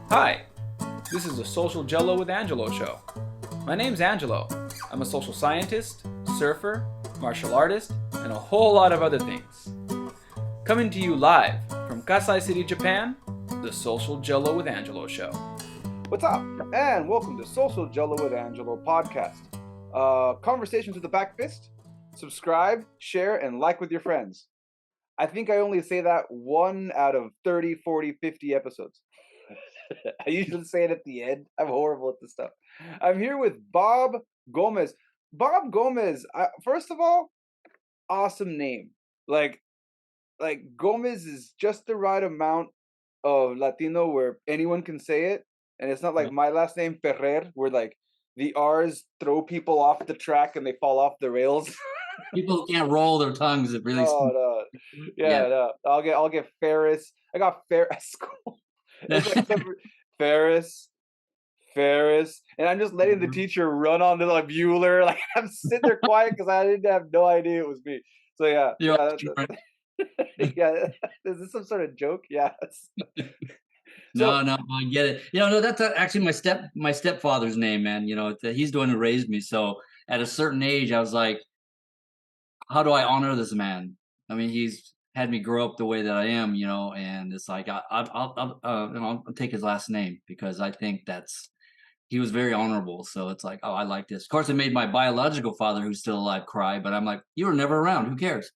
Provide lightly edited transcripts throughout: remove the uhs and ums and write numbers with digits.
Hi, this is the Social Gelo with Angelo show. My name's Angelo. I'm a social scientist, surfer, martial artist, and a whole lot of other things. Coming to you live from Kasai City, Japan, the Social Gelo with Angelo show. What's up? And welcome to Social Gelo with Angelo podcast. Conversations with the back fist. Subscribe, share, and like with your friends. I think I only say that 1 out of 30, 40, 50 episodes. I usually say it at the end. I'm horrible at this stuff. I'm here with Bob Gomez. Bob Gomez, first of all, awesome name. Like Gomez is just the right amount of Latino where anyone can say it. And it's not like my last name, Ferrer, where like the R's throw people off the track and they fall off the rails. People can't roll their tongues. It really. Oh no, yeah, no. I'll get Ferris. I got Ferris. It's like Ferris, and I'm just letting the teacher run on to like Bueller. Like I'm sitting there quiet because I didn't have no idea it was me. So yeah. Yeah. Is this some sort of joke? Yeah. No, I get it. No, that's actually my stepfather's name, man. He's the one who raised me. So at a certain age, I was like, how do I honor this man? I mean, he's had me grow up the way that I am, and it's like I'll take his last name because I think he was very honorable. So it's like, oh, I like this. Of course, it made my biological father, who's still alive, cry. But I'm like, you were never around. Who cares?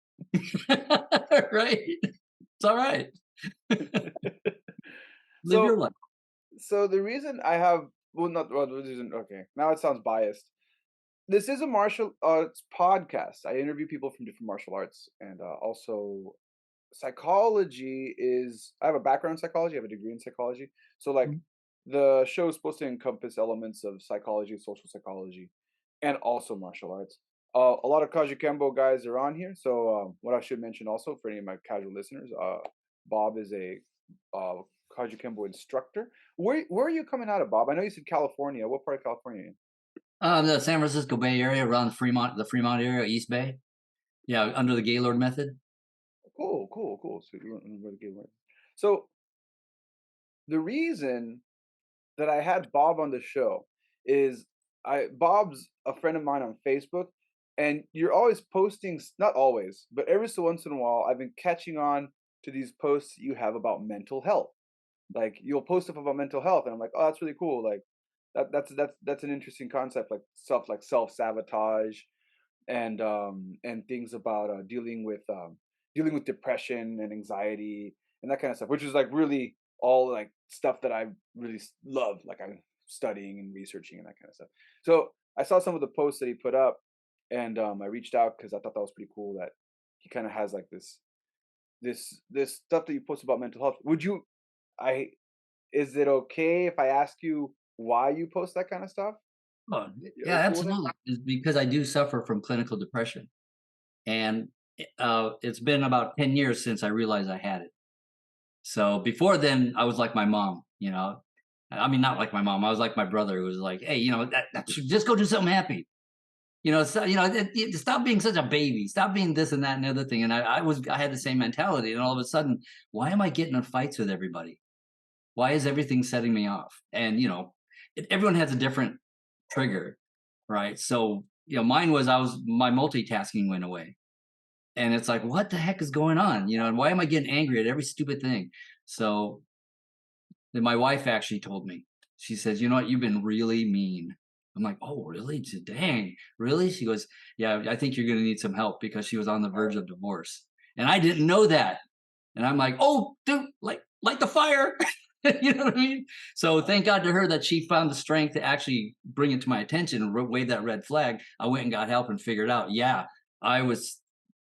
Right? It's all right. Live your life. So the reason I have okay, now it sounds biased. This is a martial arts podcast. I interview people from different martial arts, and also psychology is. I have a background in psychology. I have a degree in psychology. So like, the show is supposed to encompass elements of psychology, social psychology, and also martial arts. A lot of Kajukenbo guys are on here. So what I should mention also for any of my casual listeners, Bob is a Kajukenbo instructor. Where are you coming out of, Bob? I know you said California. What part of California are you in? The San Francisco Bay Area, around the Fremont area, East Bay. Yeah, under the Gaylord method. Cool. So the reason that I had Bob on the show is Bob's a friend of mine on Facebook, and you're always posting, not always, but every so once in a while, I've been catching on to these posts you have about mental health. Like you'll post stuff about mental health, and I'm like, oh, that's really cool. Like that's an interesting concept, like self sabotage and things about dealing with depression and anxiety and that kind of stuff, which is like really all like stuff that I really love. Like I'm studying and researching and that kind of stuff. So I saw some of the posts that he put up, and I reached out because I thought that was pretty cool. That he kind of has like this stuff that you post about mental health. I Is it okay if I ask you why you post that kind of stuff? Oh, yeah, absolutely. It's because I do suffer from clinical depression, and it's been about 10 years since I realized I had it. So before then, I was like my mom. I mean, not like my mom. I was like my brother, who was like, "Hey, just go do something happy." Stop being such a baby. Stop being this and that and the other thing. And I had the same mentality. And all of a sudden, why am I getting in fights with everybody? Why is everything setting me off? And everyone has a different trigger, right? So mine was my multitasking went away, and it's like, what the heck is going on? And why am I getting angry at every stupid thing? So then my wife actually told me. She says, "You know what? You've been really mean." I'm like, "Oh, really? Dang, really?" She goes, "Yeah, I think you're going to need some help," because she was on the verge of divorce, and I didn't know that. And I'm like, "Oh, dude, light the fire." You know what I mean? So thank God to her that she found the strength to actually bring it to my attention and wave that red flag. I went and got help and figured out, yeah, I was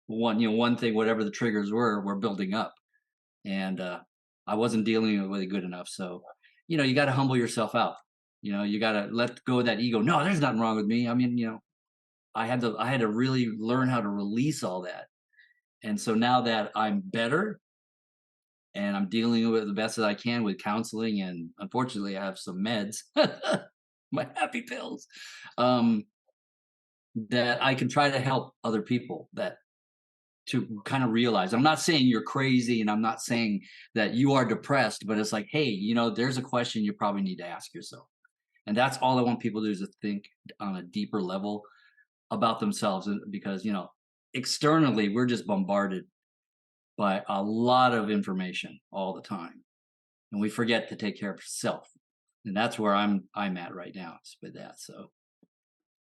one thing, whatever the triggers were building up. And I wasn't dealing with it good enough. So, you got to humble yourself out. You got to let go of that ego. No, there's nothing wrong with me. I mean, I had to really learn how to release all that. And so now that I'm better, and I'm dealing with it the best that I can with counseling, and unfortunately, I have some meds, my happy pills, that I can try to help other people that to kind of realize. I'm not saying you're crazy, and I'm not saying that you are depressed, but it's like, hey, there's a question you probably need to ask yourself. And that's all I want people to do, is to think on a deeper level about themselves. Because, externally, we're just bombarded by a lot of information all the time. And we forget to take care of self. And that's where I'm at right now, is with that. So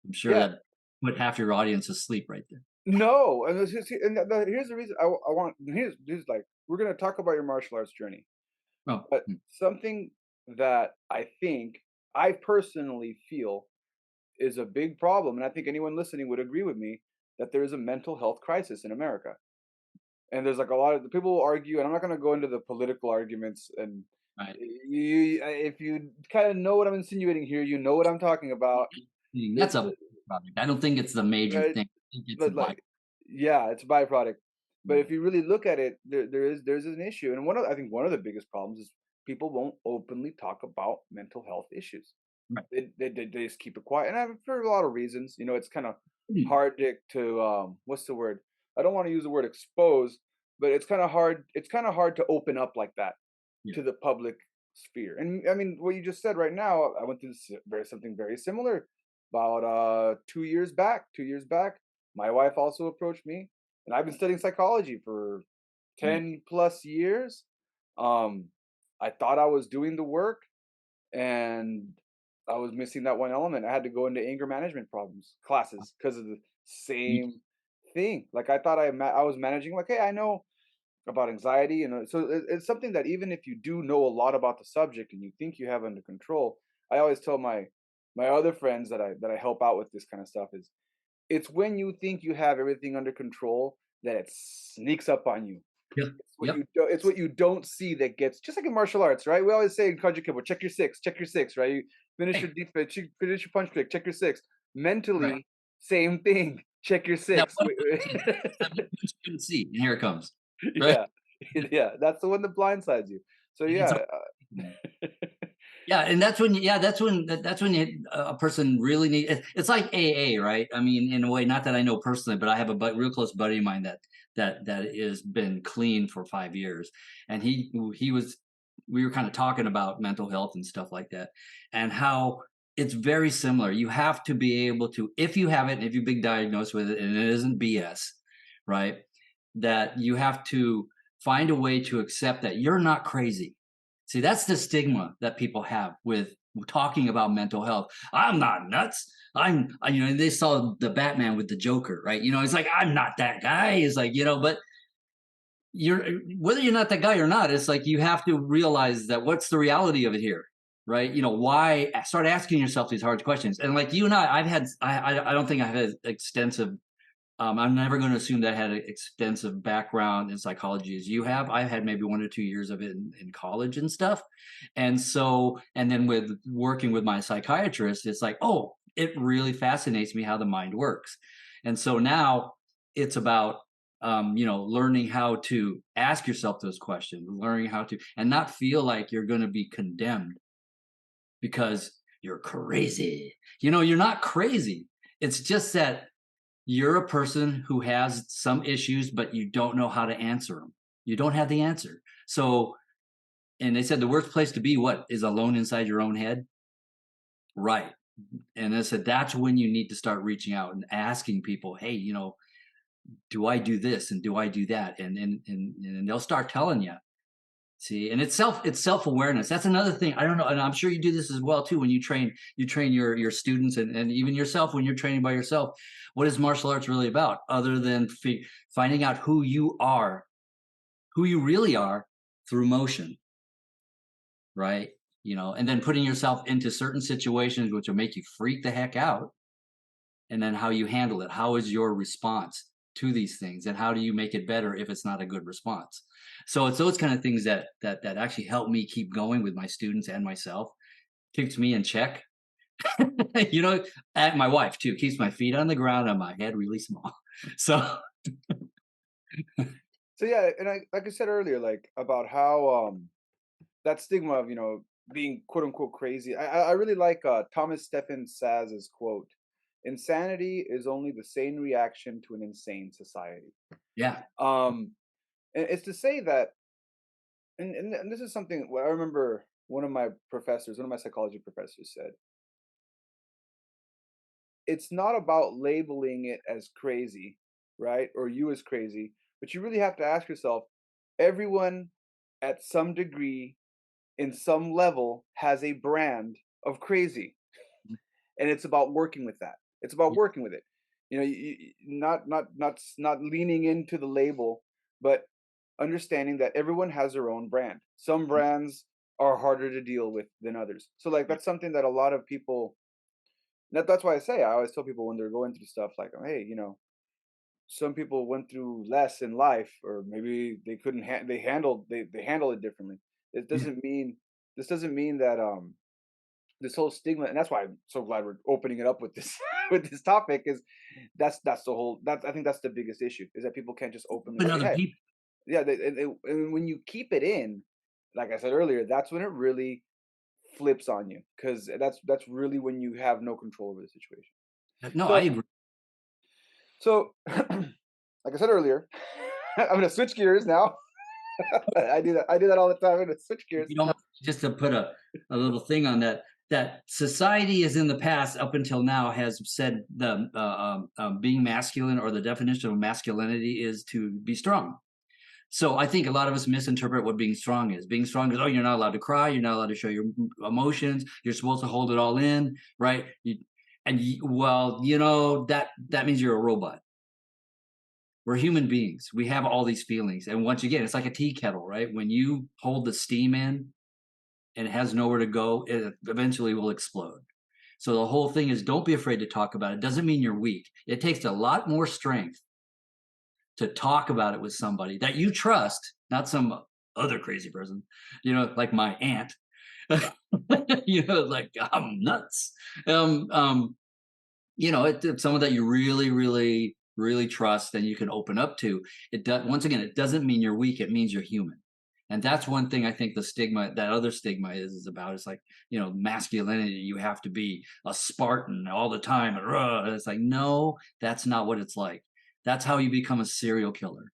I'm sure Yeah. that put half your audience asleep right there. No, and here's the reason I want. Here's like we're gonna talk about your martial arts journey, Oh, but something that I personally feel is a big problem, and I think anyone listening would agree with me that there is a mental health crisis in America. And there's like a lot of the people will argue, and I'm not gonna go into the political arguments. And right. if you kind of know what I'm insinuating here, you know what I'm talking about. That's It's a product. I don't think it's the major uh, thing. I think it's a but by. like, yeah, it's a byproduct. But Right. if you really look at it, there's an issue, and I think one of the biggest problems is people won't openly talk about mental health issues. Right. They just keep it quiet, and for a lot of reasons. It's kind of Mm. hard to what's the word? I don't want to use the word expose, but it's kind of hard. It's kind of hard to open up like that Yeah. to the public sphere. And I mean, what you just said right now, I went through something very similar about 2 years back. 2 years back, my wife also approached me, and I've been studying psychology for Right. 10 plus years. Um, I thought I was doing the work, and I was missing that one element. I had to go into anger management problems classes because of the Me too. same thing. Like I thought I was managing. Like, hey, I know about anxiety, and so it's something that even if you do know a lot about the subject and you think you have under control, I always tell my other friends that I help out with this kind of stuff is it's when you think you have everything under control that it sneaks up on you. Yeah. Yep. It's what you don't see that gets, just like in martial arts, right? We always say in Kajukenbo, check your six, right? You finish your Right. defense, you finish your punch click, check your six. Right. Mentally, same thing. Check your That six. one that you couldn't see, and here it comes. Right. Yeah, yeah, that's the one that blindsides you. So And it's yeah, Yeah, and that's when a person really need. It's like AA, right? I mean, in a way, not that I know personally, but I have a real close buddy of mine that has been clean for 5 years, and he was we were kind of talking about mental health and stuff like that, and how it's very similar. You have to be able to, if you have it, and if you've been diagnosed with it, and it isn't BS, right? That you have to find a way to accept that you're not crazy. See, that's the stigma that people have with talking about mental health. I'm not nuts. They saw the Batman with the Joker, right? It's like, I'm not that guy. It's like, but you're, whether you're not that guy or not, it's like you have to realize that what's the reality of it here, right? Why start asking yourself these hard questions. And like you and I don't think I've had extensive I'm never going to assume that I had an extensive background in psychology as you have. I had maybe 1 or 2 years of it in college and stuff. And then with working with my psychiatrist, it's like, oh, it really fascinates me how the mind works. And so now it's about, learning how to ask yourself those questions, learning how to, and not feel like you're going to be condemned because you're crazy. You're not crazy. It's just that you're a person who has some issues, but you don't know how to answer them. You don't have the answer. So, and they said the worst place to be, what, is alone inside your own head? Right. And they said that's when you need to start reaching out and asking people, hey, do I do this and do I do that? And they'll start telling you. See, and it's self-awareness. That's another thing. I don't know, and I'm sure you do this as well too when you train your students and even yourself when you're training by yourself. What is martial arts really about other than finding out who you are, who you really are through motion, right? And then putting yourself into certain situations which will make you freak the heck out, and then how you handle it. How is your response to these things, and how do you make it better if it's not a good response? So it's those kind of things that actually help me keep going with my students and myself, keeps me in check. And my wife too keeps my feet on the ground and my head really small. So so yeah, and I like I said earlier, like about how that stigma of being quote unquote crazy. I really like Thomas Stephen Saz's quote. Insanity is only the sane reaction to an insane society. Yeah. Um, and it's to say that, and this is something what I remember one of my professors, one of my psychology professors said, it's not about labeling it as crazy, right? Or you as crazy, but you really have to ask yourself, everyone at some degree, in some level, has a brand of crazy. And it's about working with that. It's about working with it. Not leaning into the label, but understanding that everyone has their own brand. Some brands are harder to deal with than others. So like that's something that a lot of people. That's why I always tell people when they're going through stuff like, hey, some people went through less in life, or maybe they couldn't. They handle it differently. It Yeah. doesn't mean this doesn't mean that this whole stigma, and that's why I'm so glad we're opening it up with this with this topic, is that's the whole that I think that's the biggest issue, is that people can't just openly But say, other hey, people. yeah, and when you keep it in, like I said earlier, that's when it really flips on you, because that's really when you have no control over the situation. No, I So agree. so like I said earlier, I'm gonna switch gears now. I do that all the time. I'm gonna switch gears. You don't just to put a little thing on that. That society is in the past up until now has said the being masculine, or the definition of masculinity is to be strong. So I think a lot of us misinterpret what being strong is. Being strong is, oh, you're not allowed to cry, you're not allowed to show your emotions, you're supposed to hold it all in, right? Well, that means you're a robot. We're human beings. We have all these feelings, and once again, it's like a tea kettle, right? When you hold the steam in and it has nowhere to go, it eventually will explode. So the whole thing is, don't be afraid to talk about it. Doesn't mean you're weak. It takes a lot more strength to talk about it with somebody that you trust, not some other crazy person, like my aunt. Like, I'm nuts. Um, um, it's someone that you really, really, really trust and you can open up to. It does, once again, it doesn't mean you're weak. It means you're human. And that's one thing I think that other stigma is about. It's like, masculinity, you have to be a Spartan all the time. And it's like, no, that's not what it's like. That's how you become a serial killer.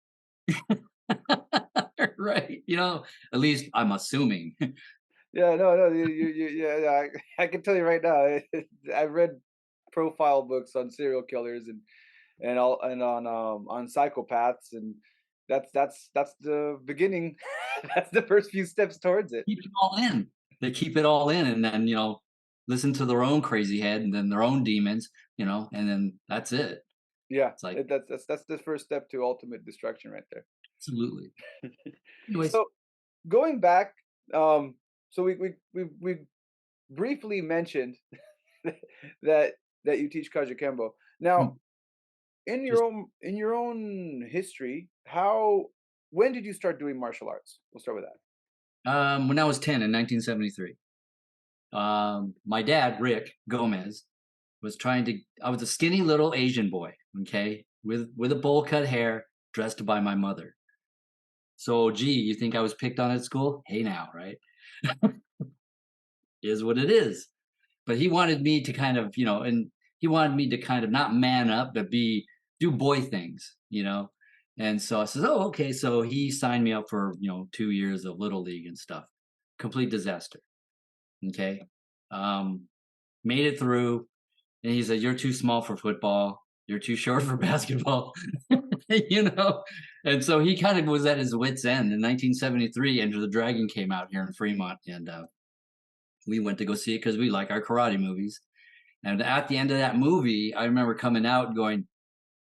Right. At least I'm assuming. Yeah, no, yeah. I can tell you right now, I've read profile books on serial killers and all and on psychopaths, and that's the beginning. That's the first few steps towards it. Keep it all in. They keep it all in, and then, listen to their own crazy head and then their own demons, and then that's it. Yeah, It's like, that's the first step to ultimate destruction right there. absolutely. Anyways, So going back, so we briefly mentioned that you teach Kajukenbo. Now, hmm, just in your own history, how when did you start doing martial arts? We'll start with that. when I was 10 in 1973, my dad, Rick Gomez, was I was a skinny little Asian boy, okay, with a bowl cut hair, dressed by my mother. So, gee, you think I was picked on at school? Hey, now, right? Is what it is. But he wanted me to kind of, and he wanted me to kind of not man up, but do boy things. And so I says, oh, okay. So he signed me up for, 2 years of little league and stuff. Complete disaster. Okay. Um, Made it through. And he said, you're too small for football. You're too short for basketball. you know? And so he kind of was at his wit's end. In 1973, Enter the Dragon came out here in Fremont. And we went to go see it because we like our karate movies. And at the end of that movie, I remember coming out going,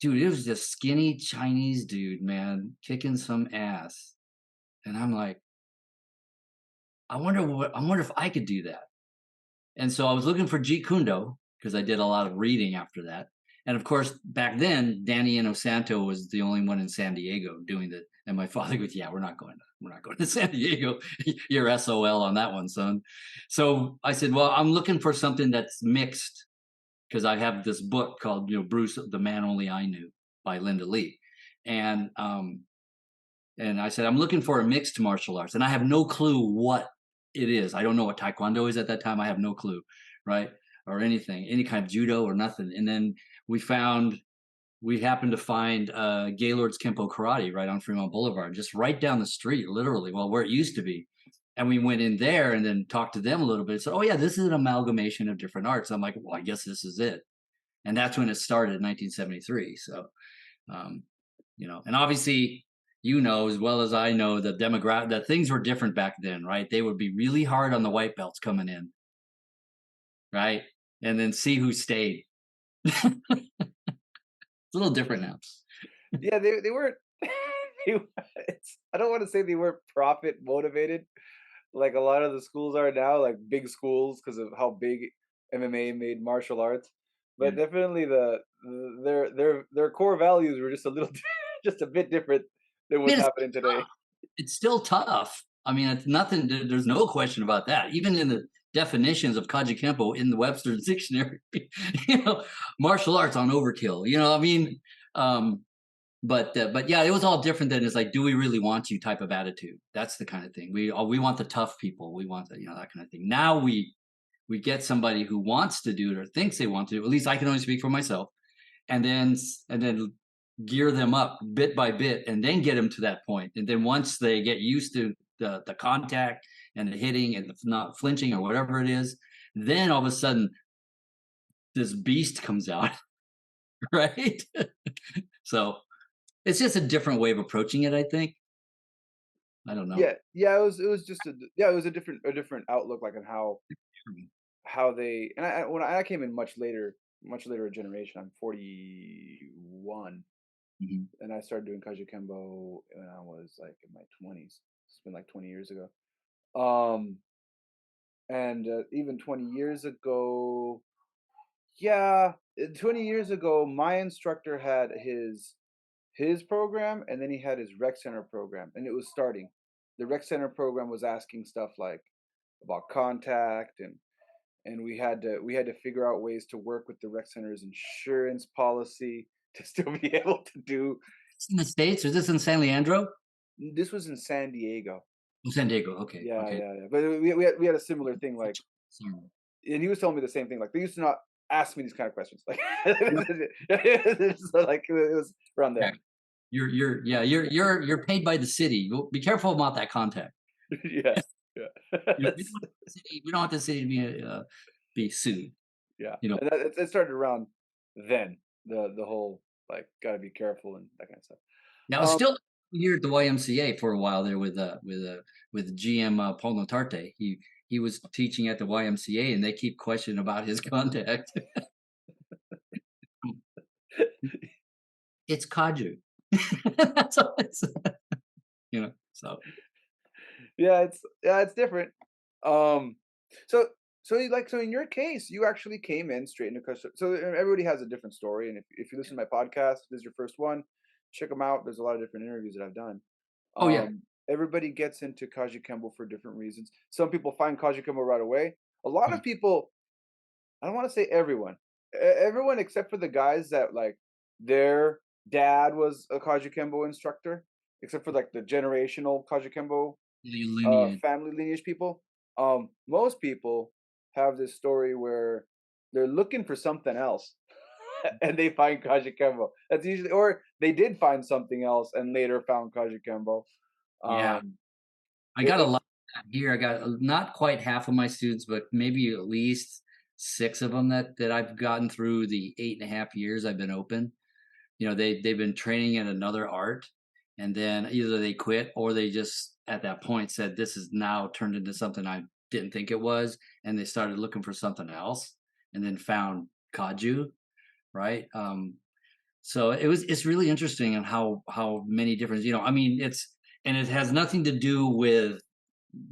dude, it was just skinny Chinese dude, man, kicking some ass. And I'm like, I wonder if I could do that. And so I was looking for Jeet Kune Do because I did a lot of reading after that. And of course, back then, Danny Inosanto was the only one in San Diego doing it. And my father goes, "Yeah, we're not going to San Diego. You're SOL on that one, son." So I said, "Well, I'm looking for something that's mixed because I have this book called, Bruce, the Man Only I Knew by Linda Lee." And I said, I'm looking for a mixed martial arts, and I have no clue what it is. I don't know what Taekwondo is at that time. I have no clue, right? or anything, any kind of judo or nothing. And then we happened to find Gaylord's Kempo Karate right on Fremont Boulevard, just right down the street, literally, well, where it used to be. And we went in there and then talked to them a little bit. So, oh yeah, this is an amalgamation of different arts. I'm like, well, I guess this is it. And that's when it started in 1973. So, and obviously, as well as I know, the demographic, that things were different back then, right? They would be really hard on the white belts coming in, right? And then see who stayed. It's a little different now. Yeah, they weren't. I don't want to say they weren't profit motivated, like a lot of the schools are now, like big schools, because of how big MMA made martial arts. Yeah. But definitely their core values were just a little, just a bit different than what's happening today. It's still tough. I mean, it's nothing. There's no question about that. Even in the definitions of Kajukenbo in the Webster's dictionary, martial arts on overkill. I mean, but yeah, it was all different than it's like, do we really want you type of attitude? That's the kind of thing. We want the tough people. We want that kind of thing. Now we get somebody who wants to do it or thinks they want to do. At least I can only speak for myself, and then gear them up bit by bit, and then get them to that point. And then once they get used to the contact and the hitting and the not flinching or whatever it is, then all of a sudden this beast comes out, right? So it's just a different way of approaching it, I think. I don't know. Yeah. It was just it was a different outlook, like on how they, and when I came in much later generation. I'm 41. Mhm. And I started doing Kajukenbo when I was like in my 20s. It's been like 20 years ago. And even 20 years ago, 20 years ago, my instructor had his program, and then he had his rec center program, and it was starting. The rec center program was asking stuff like about contact, and we had to figure out ways to work with the rec center's insurance policy to still be able to do. It's in the States, or is this in San Leandro? This was in San Diego. Oh, San Diego. Okay. Yeah, Okay. yeah, yeah. But we had a similar thing, like, Sorry. and he was telling me the same thing. Like, they used to not ask me these kind of questions. Like, it's like it was around there. You're paid by the city. Be careful about that contact. Yeah, yeah, We don't want the city to be sued. yeah. You know. And it started around then. The whole, like, gotta be careful and that kind of stuff. Now, I was still here at the YMCA for a while there with GM Paul Notarte. He was teaching at the YMCA, and they keep questioning about his contact. It's Kaju. That's all it's, so. Yeah, it's different. So in your case, you actually came in straight into custom. So everybody has a different story, and if you listen to my podcast, this is your first one, check them out. There's a lot of different interviews that I've done. Oh yeah. Everybody gets into Kajukenbo for different reasons. Some people find Kajukenbo right away. A lot of people, I don't want to say everyone, everyone except for the guys that, like, their dad was a Kajukenbo instructor, except for like the generational Kajukenbo family lineage people. Most people have this story where they're looking for something else and they find Kajukenbo. That's usually, or they did find something else and later found Kajukenbo. Yeah. I got a lot here. I got not quite half of my students, but maybe at least 6 of them that I've gotten through the 8.5 years I've been open. They've been training in another art, and then either they quit or they just at that point said, this is now turned into something I didn't think it was, and they started looking for something else, and then found Kaju, right? So it's really interesting and how many different, and it has nothing to do with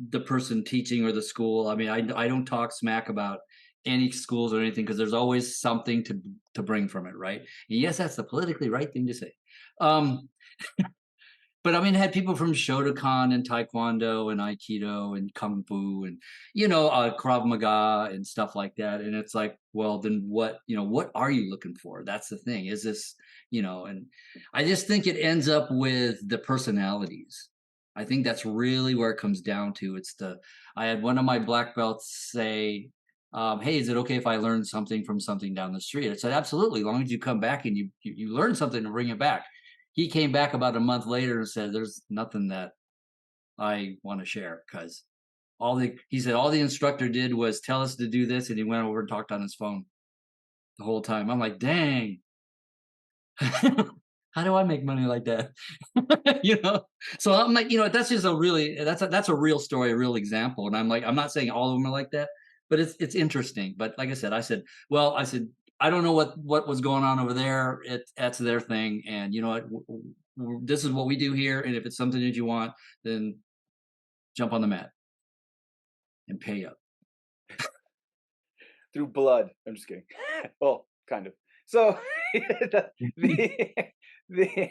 the person teaching or the school. I mean, I don't talk smack about any schools or anything, because there's always something to bring from it, right? And yes, that's the politically right thing to say. But I mean, I had people from Shotokan and Taekwondo and Aikido and Kung Fu and, Krav Maga and stuff like that. And it's like, well, then what are you looking for? That's the thing. Is this, and I just think it ends up with the personalities. I think that's really where it comes down to. I had one of my black belts say, hey, is it okay if I learn something from something down the street? I said, absolutely, as long as you come back and you learn something and bring it back. He came back about a month later and said, there's nothing that I want to share, because he said all the instructor did was tell us to do this, and he went over and talked on his phone the whole time. I'm like, dang. How do I make money like that? you know? So I'm like, that's just that's a real story, a real example. And I'm like, I'm not saying all of them are like that, but it's interesting. But like well, I said, I don't know what was going on over there. That's their thing. And you know what? This is what we do here. And if it's something that you want, then jump on the mat and pay up. Through blood. I'm just kidding. Well, kind of. So the the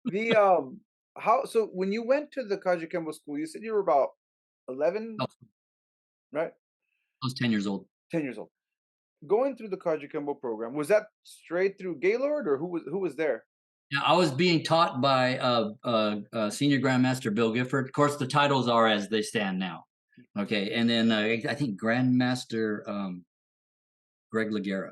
the how so when you went to the Kajukenbo school, you said you were about 11, I right? was 10 years old. 10 years old. Going through the Kajukenbo program, was that straight through Gaylord or who was there? Yeah, I was being taught by Senior Grandmaster Bill Gifford. Of course, the titles are as they stand now. Okay, and then I think Grandmaster Greg Lagera.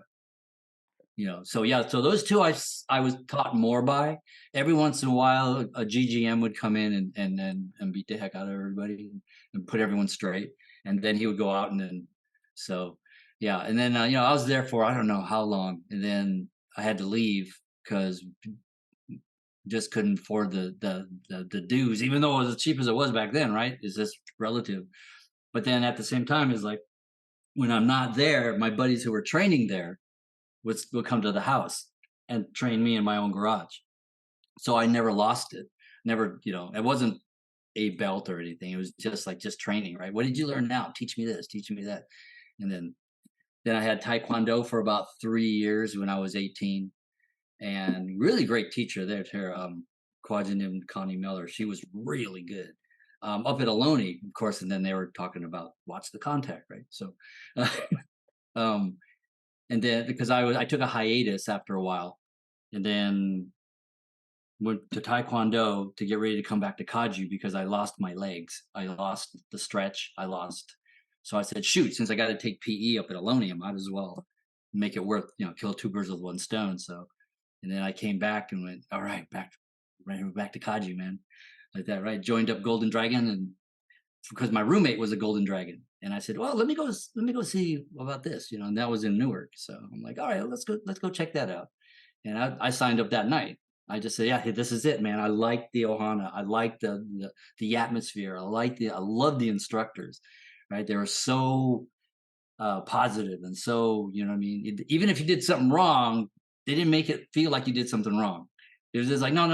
So yeah, so those two I was taught more by. Every once in a while, a GGM would come in and beat the heck out of everybody and put everyone straight, and then he would go out and then so yeah, and then I was there for I don't know how long, and then I had to leave because just couldn't afford the dues, even though it was as cheap as it was back then, right? It's just relative. But then at the same time, it's like when I'm not there, my buddies who were training there would come to the house and train me in my own garage. So I never lost it. Never, it wasn't a belt or anything. It was just training, right? What did you learn now? Teach me this, teach me that. And then I had Taekwondo for about 3 years when I was 18. And really great teacher there, Kajukenbo Connie Miller. She was really good. Up at Ohlone, of course, and then they were talking about watch the contact, right? So, and then because I took a hiatus after a while, and then went to Taekwondo to get ready to come back to Kaju because I lost my legs. I lost the stretch. So I said, shoot, since I got to take PE up at Ohlone, I might as well make it worth, kill two birds with one stone. So. And then I came back and went, all right, back to Kaji, man, like that, right? Joined up Golden Dragon, and because my roommate was a Golden Dragon, and I said, well, let me go see about this, and that was in Newark. So I'm like, all right, let's go check that out. And I signed up that night. I just said, yeah, hey, this is it, man. I like the Ohana. I like the atmosphere. I love the instructors, right? They were so positive and so, I mean, even if you did something wrong, they didn't make it feel like you did something wrong. It was just like, no,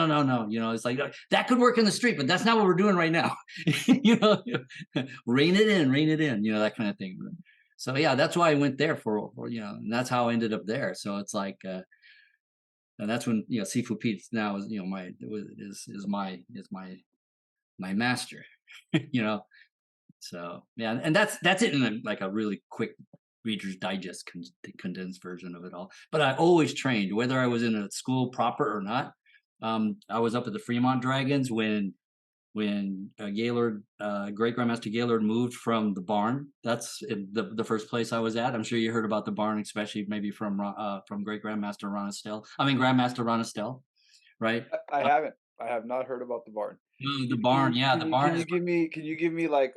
it's like that could work in the street, but that's not what we're doing right now. Rein it in, that kind of thing. So yeah, that's why I went there for and that's how I ended up there. So it's like, and that's when Sifu Pete now is my master, So yeah, and that's it in a really quick Reader's Digest condensed version of it all. But I always trained, whether I was in a school proper or not. I was up at the Fremont Dragons when Gaylord, Great Grandmaster Gaylord moved from the barn. That's the first place I was at. I'm sure you heard about the barn, especially maybe from Great Grandmaster Ron Estelle. I mean Grandmaster Ron Estelle, right? I haven't. I have not heard about the barn. The barn, yeah, the barn. Can you give me like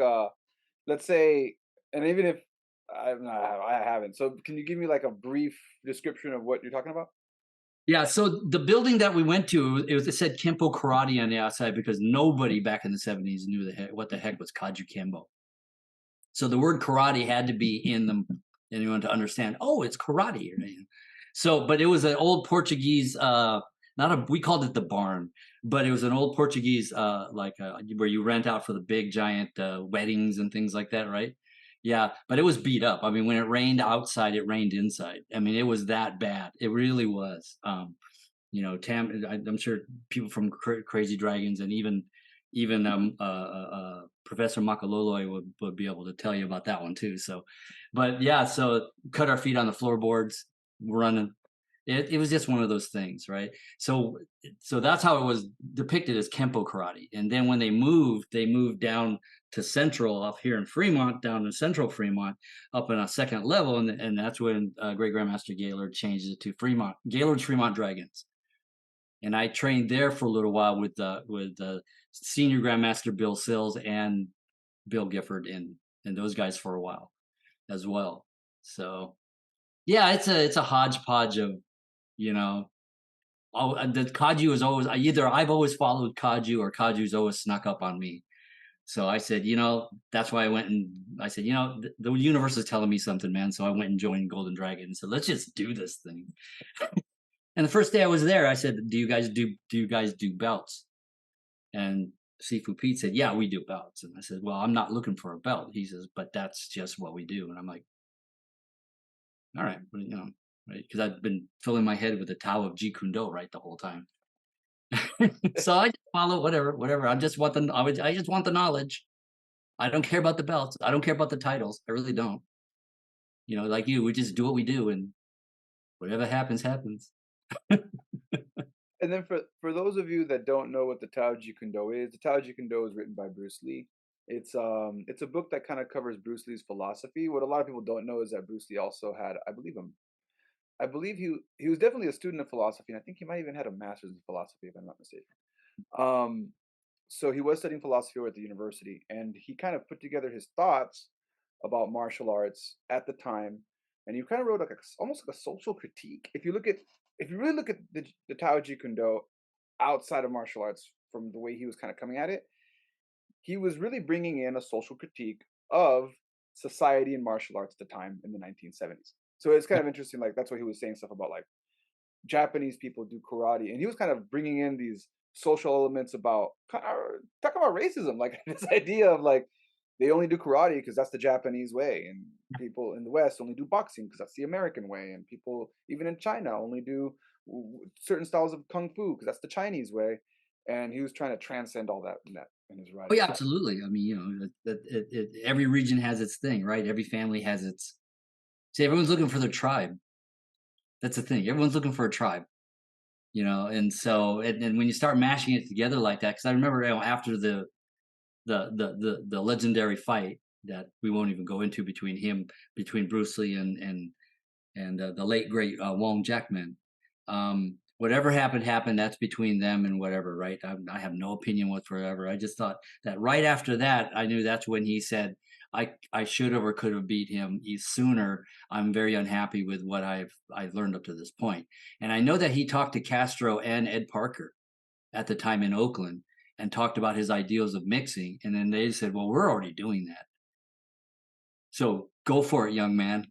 let's say, and even if I haven't. So can you give me like a brief description of what you're talking about? Yeah, so the building that we went to, it said Kempo Karate on the outside because nobody back in the 70s knew what the heck was Kajukenbo. So the word karate had to be in them, anyone to understand, oh, it's karate. So, but it was an old Portuguese, we called it the barn, but it was an old Portuguese, where you rent out for the big giant weddings and things like that, right? Yeah, but it was beat up. I mean, when it rained outside, it rained inside. I mean, it was that bad. It really was. I'm sure people from Crazy Dragons and even Professor Makaloloi would be able to tell you about that one too. So, but yeah, so cut our feet on the floorboards, running. It was just one of those things, right? So that's how it was depicted as Kempo karate. And then when they moved down to Central up here in Fremont, down in Central Fremont, up in a second level, and that's when Great Grandmaster Gaylord changed it to Fremont, Gaylord's Fremont Dragons. And I trained there for a little while with senior Grandmaster Bill Sills and Bill Gifford and those guys for a while as well. So yeah, it's a hodgepodge of, you know, the Kaju is always either I've always followed Kaju or Kaju's always snuck up on me. So I said, that's why I said, the universe is telling me something, man. So I went and joined Golden Dragon and said, let's just do this thing. And the first day I was there, I said, do you guys do belts? And Sifu Pete said, yeah, we do belts. And I said, well, I'm not looking for a belt. He says, but that's just what we do. And I'm like, all right, right? Because I've been filling my head with the Tao of Jeet Kune Do, right, the whole time. So I just follow whatever. I just want the knowledge. I don't care about the belts. I don't care about the titles. I really don't. Like you, we just do what we do, and whatever happens, happens. And then for those of you that don't know what the Tao Jeet Kune Do is, the Tao Jeet Kune Do is written by Bruce Lee. It's a book that kind of covers Bruce Lee's philosophy. What a lot of people don't know is that Bruce Lee also had, I believe he was definitely a student of philosophy, and I think he might even had a master's in philosophy if I'm not mistaken. Um, so he was studying philosophy at the university, and he kind of put together his thoughts about martial arts at the time, and he kind of wrote like almost like a social critique. If you really look at the Tao Jeet Kune Do outside of martial arts from the way he was kind of coming at it, he was really bringing in a social critique of society and martial arts at the time in the 1970s. So it's kind of interesting, like that's what he was saying stuff about, like Japanese people do karate, and he was kind of bringing in these social elements about talking about racism, like this idea of like they only do karate because that's the Japanese way, and people in the West only do boxing because that's the American way, and people even in China only do certain styles of kung fu because that's the Chinese way. And he was trying to transcend all that in his Oh writing. yeah, absolutely. I mean, every region has its thing, right? Every family has its. See, everyone's looking for their tribe. That's the thing. Everyone's looking for a tribe, and so and when you start mashing it together like that, because I remember after the legendary fight that we won't even go into between Bruce Lee and the late great Wong Jackman. Whatever happened. That's between them and whatever, right? I have no opinion whatsoever. I just thought that right after that, I knew that's when he said, I should have or could have beat him sooner. I'm very unhappy with what I've learned up to this point. And I know that he talked to Castro and Ed Parker at the time in Oakland and talked about his ideals of mixing. And then they said, well, we're already doing that. So go for it, young man.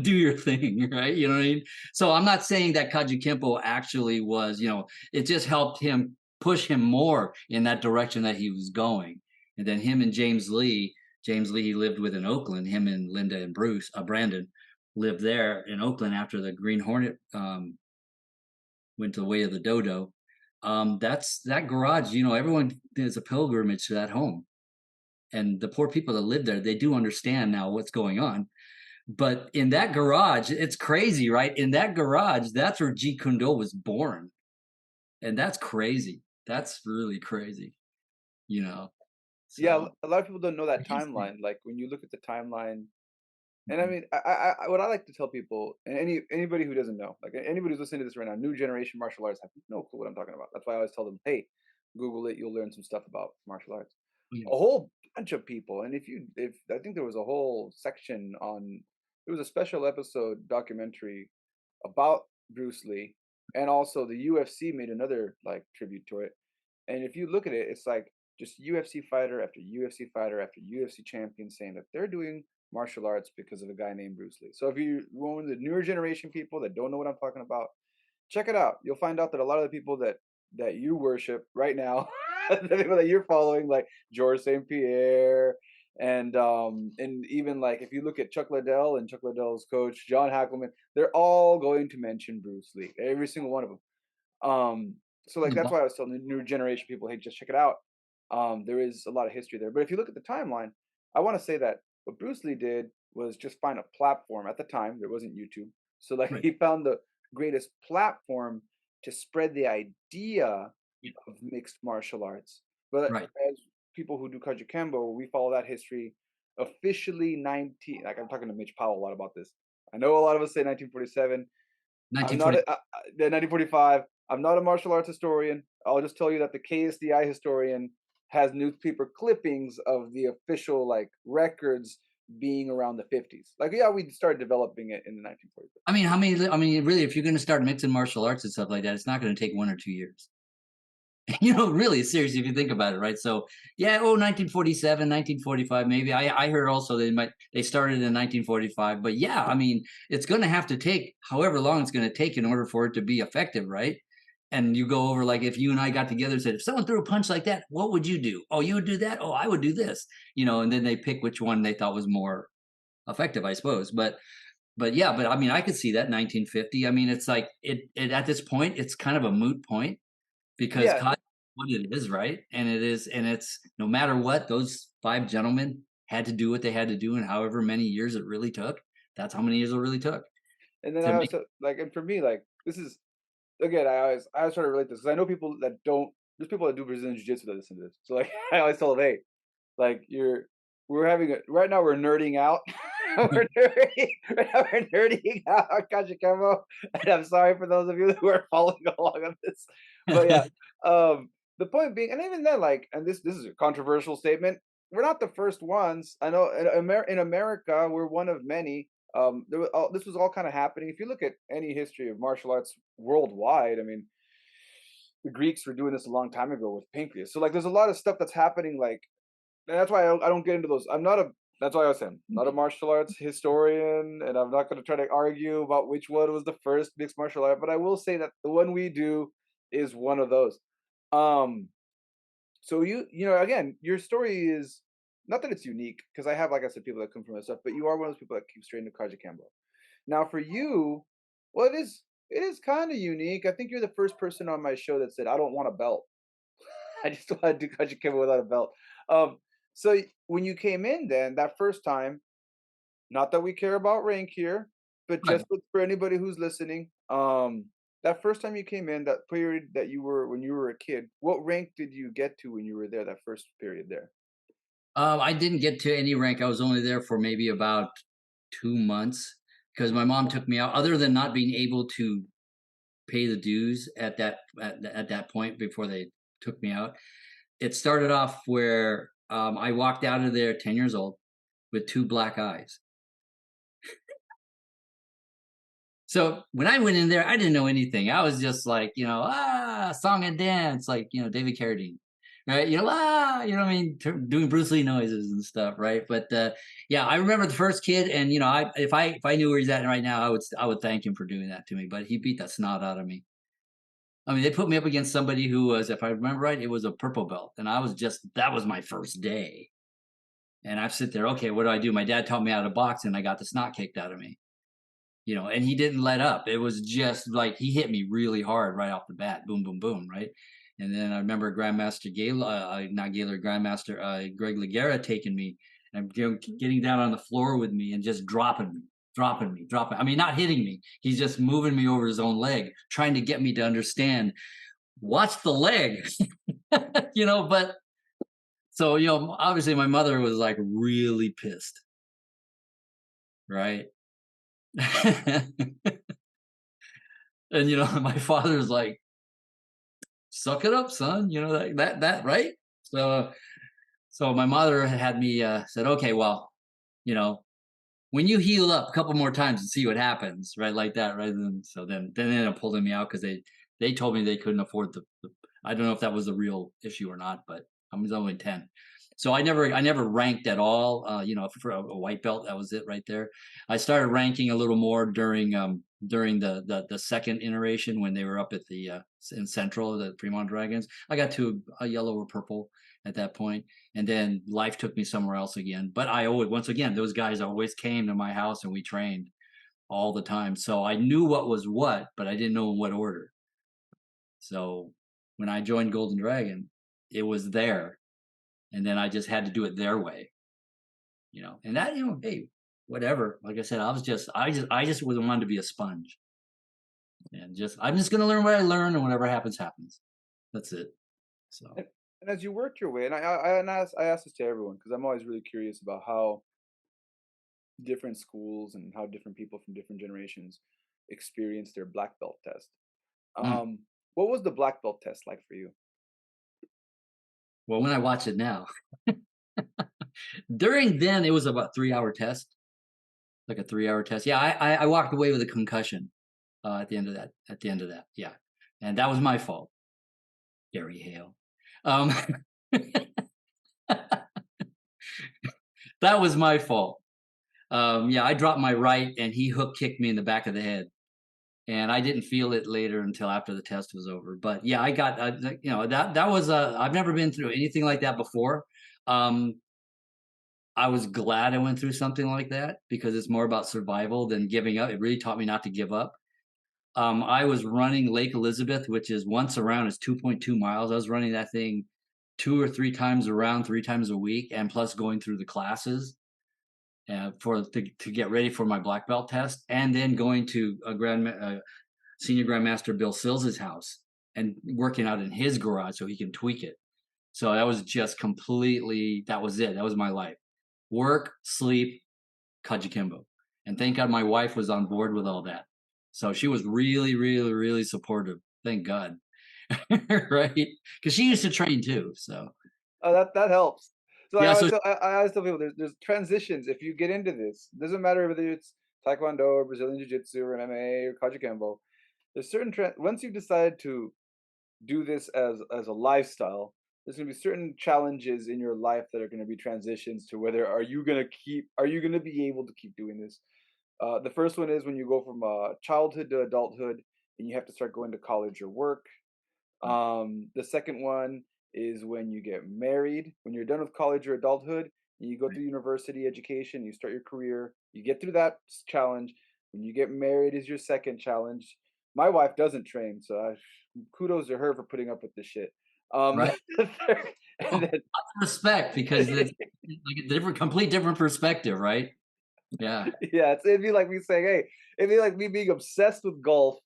Do your thing, right? You know what I mean? So I'm not saying that Kajukenbo actually was, it just helped him push him more in that direction that he was going. And then him and James Lee, he lived with in Oakland. Him and Linda and Bruce, Brandon, lived there in Oakland after the Green Hornet went to the way of the dodo. That's that garage. Everyone is a pilgrimage to that home. And the poor people that live there, they do understand now what's going on. But in that garage, it's crazy, right? In that garage, that's where Jeet Kune Do was born. And that's crazy. That's really crazy, So, Yeah, a lot of people don't know that timeline. Like when you look at the timeline, and I mean, what I like to tell people, and anybody who doesn't know, like anybody who's listening to this right now, new generation martial arts have no clue what I'm talking about. That's why I always tell them, hey, Google it, you'll learn some stuff about martial arts. A whole bunch of people, and if I think there was a whole section on, there was a special episode documentary about Bruce Lee, and also the UFC made another like tribute to it. And if you look at it, it's like just UFC fighter after UFC fighter after UFC champion saying that they're doing martial arts because of a guy named Bruce Lee. So if you one of the newer generation people that don't know what I'm talking about, check it out. You'll find out that a lot of the people that you worship right now, the people that you're following, like George St. Pierre, and even like if you look at Chuck Liddell and Chuck Liddell's coach John Hackleman, they're all going to mention Bruce Lee, every single one of them. So like that's why I was telling the new generation people, hey, just check it out. There is a lot of history there. But if you look at the timeline, I want to say that what Bruce Lee did was just find a platform. At the time, there wasn't YouTube. So like he found greatest platform to spread the idea Yeah. of mixed martial arts. But Right. as people who do Kajukenbo, we follow that history. Officially 19, like I'm talking to Mitch Powell a lot about this. I know a lot of us say 1947. I'm not 1940. a, the 1945. I'm not a martial arts historian. I'll just tell you that the KSDI historian has newspaper clippings of the official like records being around the 50s. Like, yeah, we started developing it in the 1940s. I mean, how many? I mean, really, if you're going to start mixing martial arts and stuff like that, it's not going to take 1 or 2 years. Really, seriously, if you think about it, right? So, yeah, 1947, 1945, maybe. I heard also they started in 1945, but yeah, I mean, it's going to have to take however long it's going to take in order for it to be effective, right? And you go over, like, if you and I got together and said, if someone threw a punch like that, what would you do? Oh, you would do that. Oh, I would do this. And then they pick which one they thought was more effective, I suppose. But yeah, but I mean, I could see that 1950. I mean, it's like it at this point, it's kind of a moot point because Yeah, cotton is what it is, right? And it's no matter what, those five gentlemen had to do what they had to do, and however many years it really took, that's how many years it really took and then to I make. also like, and for me, like this is again, I always try to relate this because I know people that don't. There's people that do Brazilian Jiu Jitsu that listen to this. So like, I always tell them, hey, like we're having a right now we're nerding out. Right now we're nerding out on Kajukenbo, and I'm sorry for those of you who are following along on this. But yeah, the point being, and even then, like, and this is a controversial statement. We're not the first ones. I know in America, we're one of many. This was all kind of happening. If you look at any history of martial arts worldwide, I mean, the Greeks were doing this a long time ago with pancreas. So like, there's a lot of stuff that's happening. Like, and that's why I don't get into those. I'm not a. That's why I was saying, I'm not a martial arts historian, and I'm not going to try to argue about which one was the first mixed martial art. But I will say that the one we do is one of those. Um, so again, your story is not that it's unique because I have, like I said, people that come from this stuff, but you are one of those people that keep straight into Kajukenbo. Now, for you, well, it is kind of unique. I think you're the first person on my show that said I don't want a belt. I just want to do Kajukenbo without a belt. Um, so when you came in, then that first time, not that we care about rank here, but Right. just for anybody who's listening, that first time you came in, that period that you were when you were a kid, what rank did you get to when you were there? That first period there. I didn't get to any rank. I was only there for maybe about 2 months because my mom took me out. Other than not being able to pay the dues at that point before they took me out, it started off where I walked out of there 10 years old with two black eyes. So when I went in there, I didn't know anything. I was just like, song and dance, like, David Carradine, right? What I mean, doing Bruce Lee noises and stuff, right? But yeah, I remember the first kid, and if I knew where he's at right now, I would thank him for doing that to me. But he beat the snot out of me. I mean, they put me up against somebody who was, if I remember right, it was a purple belt, and that was my first day. And I sit there, okay, what do I do? My dad taught me how to box, and I got the snot kicked out of me. And he didn't let up. It was just like he hit me really hard right off the bat, boom, boom, boom, right. And then I remember Grandmaster Gelo, not Gaylor, Grandmaster Greg Ligera taking me and getting down on the floor with me and just dropping me, dropping me, dropping. I mean, not hitting me. He's just moving me over his own leg, trying to get me to understand. Watch the leg, But so obviously my mother was like really pissed, right? And my father's like, suck it up, son. That right. So my mother had me said, okay, well, you know when you heal up a couple more times and see what happens, right, like that, right. And so then they ended up pulling me out because they told me they couldn't afford the. I don't know if that was the real issue or not, but I was only 10. So I never ranked at all. For a white belt, that was it right there. I started ranking a little more during the second iteration when they were up at the in Central, the Fremont Dragons. I got to a yellow or purple at that point, and then life took me somewhere else again. But I always, once again, those guys always came to my house and we trained all the time. So I knew what was what, but I didn't know in what order. So when I joined Golden Dragon, it was there, and then I just had to do it their way. And that, hey, whatever. Like I said, I just was wanted to be a sponge. And I'm just gonna learn what I learn, and whatever happens, happens. That's it. So And as you worked your way, and I ask this to everyone because I'm always really curious about how different schools and how different people from different generations experience their black belt test. mm. Um, what was the black belt test like for you? Well, when I watch it now, during then it was about 3 hour test, like a 3 hour test. Yeah, I walked away with a concussion at the end of that. At the end of that, yeah, and that was my fault, Gary Hale. Um, that was my fault. Yeah, I dropped my right, and he hook kicked me in the back of the head, and I didn't feel it later until after the test was over. But yeah, I got that was I've never been through anything like that before. Um, I was glad I went through something like that because it's more about survival than giving up. It really taught me not to give up. I was running Lake Elizabeth, which is once around is 2.2 miles. I was running that thing 2 or 3 times around, 3 times a week, and plus going through the classes to get ready for my black belt test, and then going to senior grandmaster Bill Sills's house and working out in his garage so he can tweak it. So that was just completely, that was it. That was my life. Work, sleep, Kajukenbo. And thank God my wife was on board with all that. So she was really, really, really supportive. Thank God. Right? Because she used to train too. So Oh, that helps. So yeah, so I always tell people there's transitions if you get into this. Doesn't matter whether it's Taekwondo or Brazilian Jiu Jitsu or MMA or Kajukenbo. There's certain once you decide to do this as a lifestyle, there's gonna be certain challenges in your life that are gonna be transitions to whether are you gonna be able to keep doing this. The first one is when you go from childhood to adulthood and you have to start going to college or work. The second one is when you get married, when you're done with college or adulthood, and you go through university education, you start your career, you get through that challenge. When you get married is your second challenge. My wife doesn't train, so kudos to her for putting up with this shit. right. The third, Oh, and lots then of respect because it's like a complete different perspective, right? Yeah. yeah, it'd be like me saying, "Hey," it'd be like me being obsessed with golf,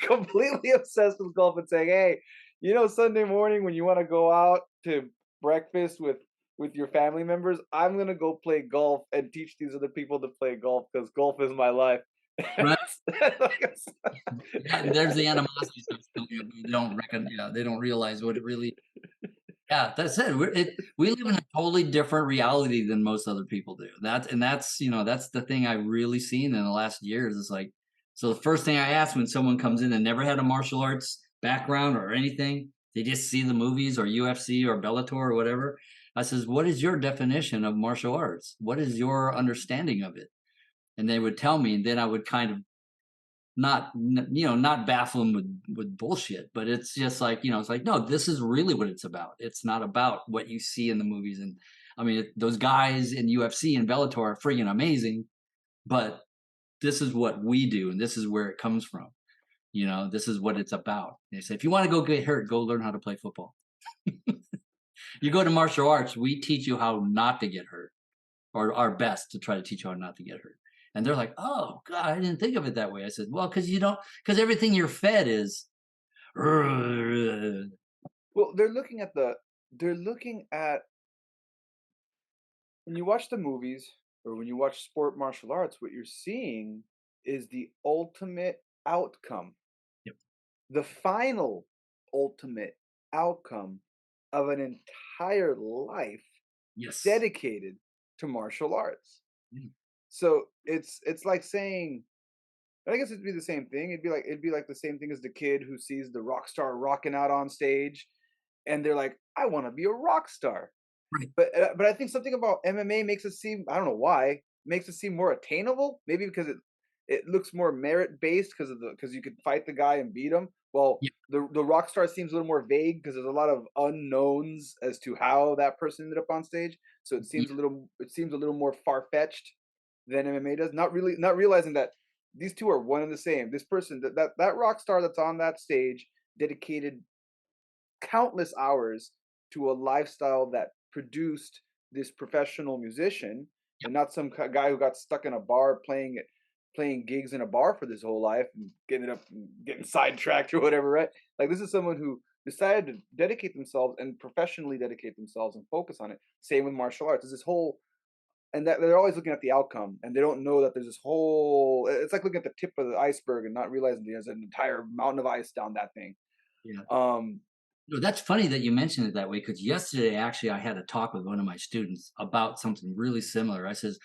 completely obsessed with golf, and saying, "Hey, Sunday morning when you want to go out to breakfast with your family members, I'm gonna go play golf and teach these other people to play golf because golf is my life." Right. Like Yeah, there's the animosity stuff still, they don't reckon, they don't realize what it really. Yeah, that's it. We live in a totally different reality than most other people do. That's the thing I've really seen in the last years. Is like, so the first thing I ask when someone comes in and never had a martial arts background or anything, they just see the movies or UFC or Bellator or whatever. I says, "What is your definition of martial arts? What is your understanding of it?" And they would tell me, and then I would kind of not baffle them with bullshit, but it's just like, it's like, no, this is really what it's about. It's not about what you see in the movies. And I mean, those guys in UFC and Bellator are freaking amazing, but this is what we do, and this is where it comes from. This is what it's about. They say, if you want to go get hurt, go learn how to play football. You go to martial arts, we teach you how not to get hurt, or our best to try to teach you how not to get hurt. And they're like, "Oh God, I didn't think of it that way." I said, "Well, because everything you're fed is." well, they're looking at when you watch the movies or when you watch sport martial arts, what you're seeing is the ultimate outcome, Yep. the final ultimate outcome of an entire life Yes. dedicated to martial arts. Mm. So it's like saying, I guess it'd be the same thing. It'd be like the same thing as the kid who sees the rock star rocking out on stage, and they're like, I want to be a rock star. Right. But I think something about MMA makes it seem, I don't know why, makes it seem more attainable. Maybe because it looks more merit based because you could fight the guy and beat him. Well, Yeah. the rock star seems a little more vague because there's a lot of unknowns as to how that person ended up on stage. So Yeah. it seems a little more far fetched than MMA does. Not realizing that these two are one and the same. This person that rock star that's on that stage dedicated countless hours to a lifestyle that produced this professional musician Yep. and not some guy who got stuck in a bar playing gigs in a bar for this whole life and getting sidetracked or whatever, right? Like this is someone who decided to dedicate themselves and professionally dedicate themselves and focus on it. Same with martial arts. There's this whole and that they're always looking at the outcome and they don't know that there's this whole it's like looking at the tip of the iceberg and not realizing there's an entire mountain of ice down that thing. Yeah. Um No, that's funny that you mentioned it that way, because yesterday actually I had a talk with one of my students about something really similar. I says,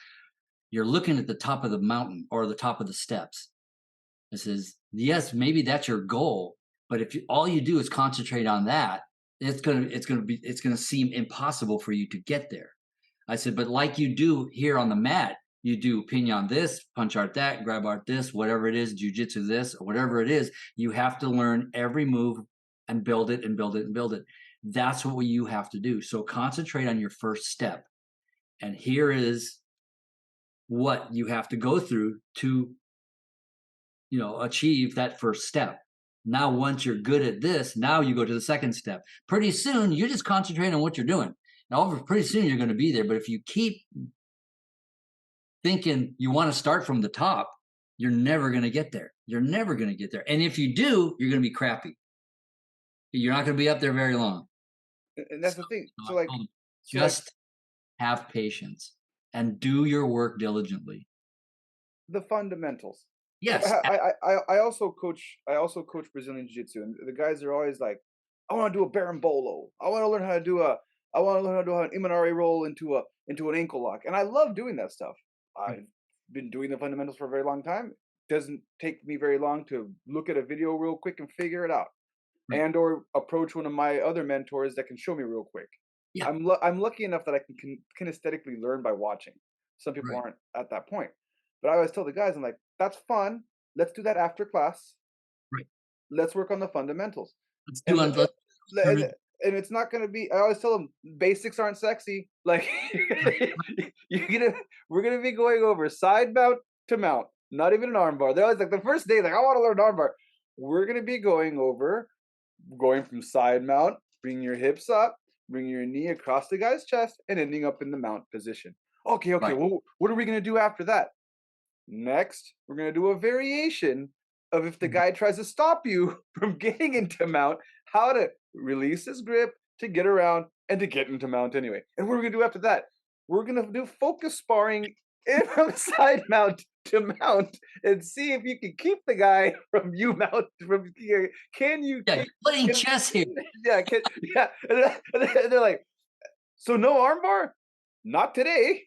"You're looking at the top of the mountain or the top of the steps." I says, "Yes, maybe that's your goal, but if all you do is concentrate on that, it's gonna seem impossible for you to get there." I said, "But like you do here on the mat, you do pinion this, punch art that, grab art this, whatever it is, jujitsu this, or whatever it is, you have to learn every move and build it and build it and build it. That's what you have to do. So concentrate on your first step. And here is what you have to go through to, achieve that first step. Now, once you're good at this, now you go to the second step. Pretty soon, you're just concentrating on what you're doing. Now, pretty soon, you're going to be there. But if you keep thinking you want to start from the top, you're never going to get there. You're never going to get there. And if you do, you're going to be crappy. You're not going to be up there very long. and that's the thing. So just have patience and do your work diligently. The fundamentals. Yes. So I also coach Brazilian Jiu-Jitsu, and the guys are always like, I want to do a berimbolo. I want to learn how to do an Imanari roll into an ankle lock, and I love doing that stuff. I've been doing the fundamentals for a very long time. Doesn't take me very long to look at a video real quick and figure it out, and or approach one of my other mentors that can show me real quick. Yeah. I'm lucky enough that I can kinesthetically learn by watching. Some people aren't at that point. But I always tell the guys, I'm like, that's fun. Let's do that after class. Right. Let's work on the fundamentals. Let's And, do and it's not going to be, I always tell them, basics aren't sexy. Like, we're going to be going over side mount to mount, not even an arm bar. They're always like, the first day, like, I want to learn an arm bar. We're going to be going from side mount, bring your hips up, bring your knee across the guy's chest, and ending up in the mount position. Okay. Well, what are we going to do after that? Next, we're going to do a variation of if the guy tries to stop you from getting into mount, how to release his grip to get around and to get into mount anyway. And what are we going to do after that? We're going to do focus sparring from side mount to mount and see if you can keep the guy from you mount. Can you? Yeah, playing chess here. Yeah, and they're like, so no armbar? Not today.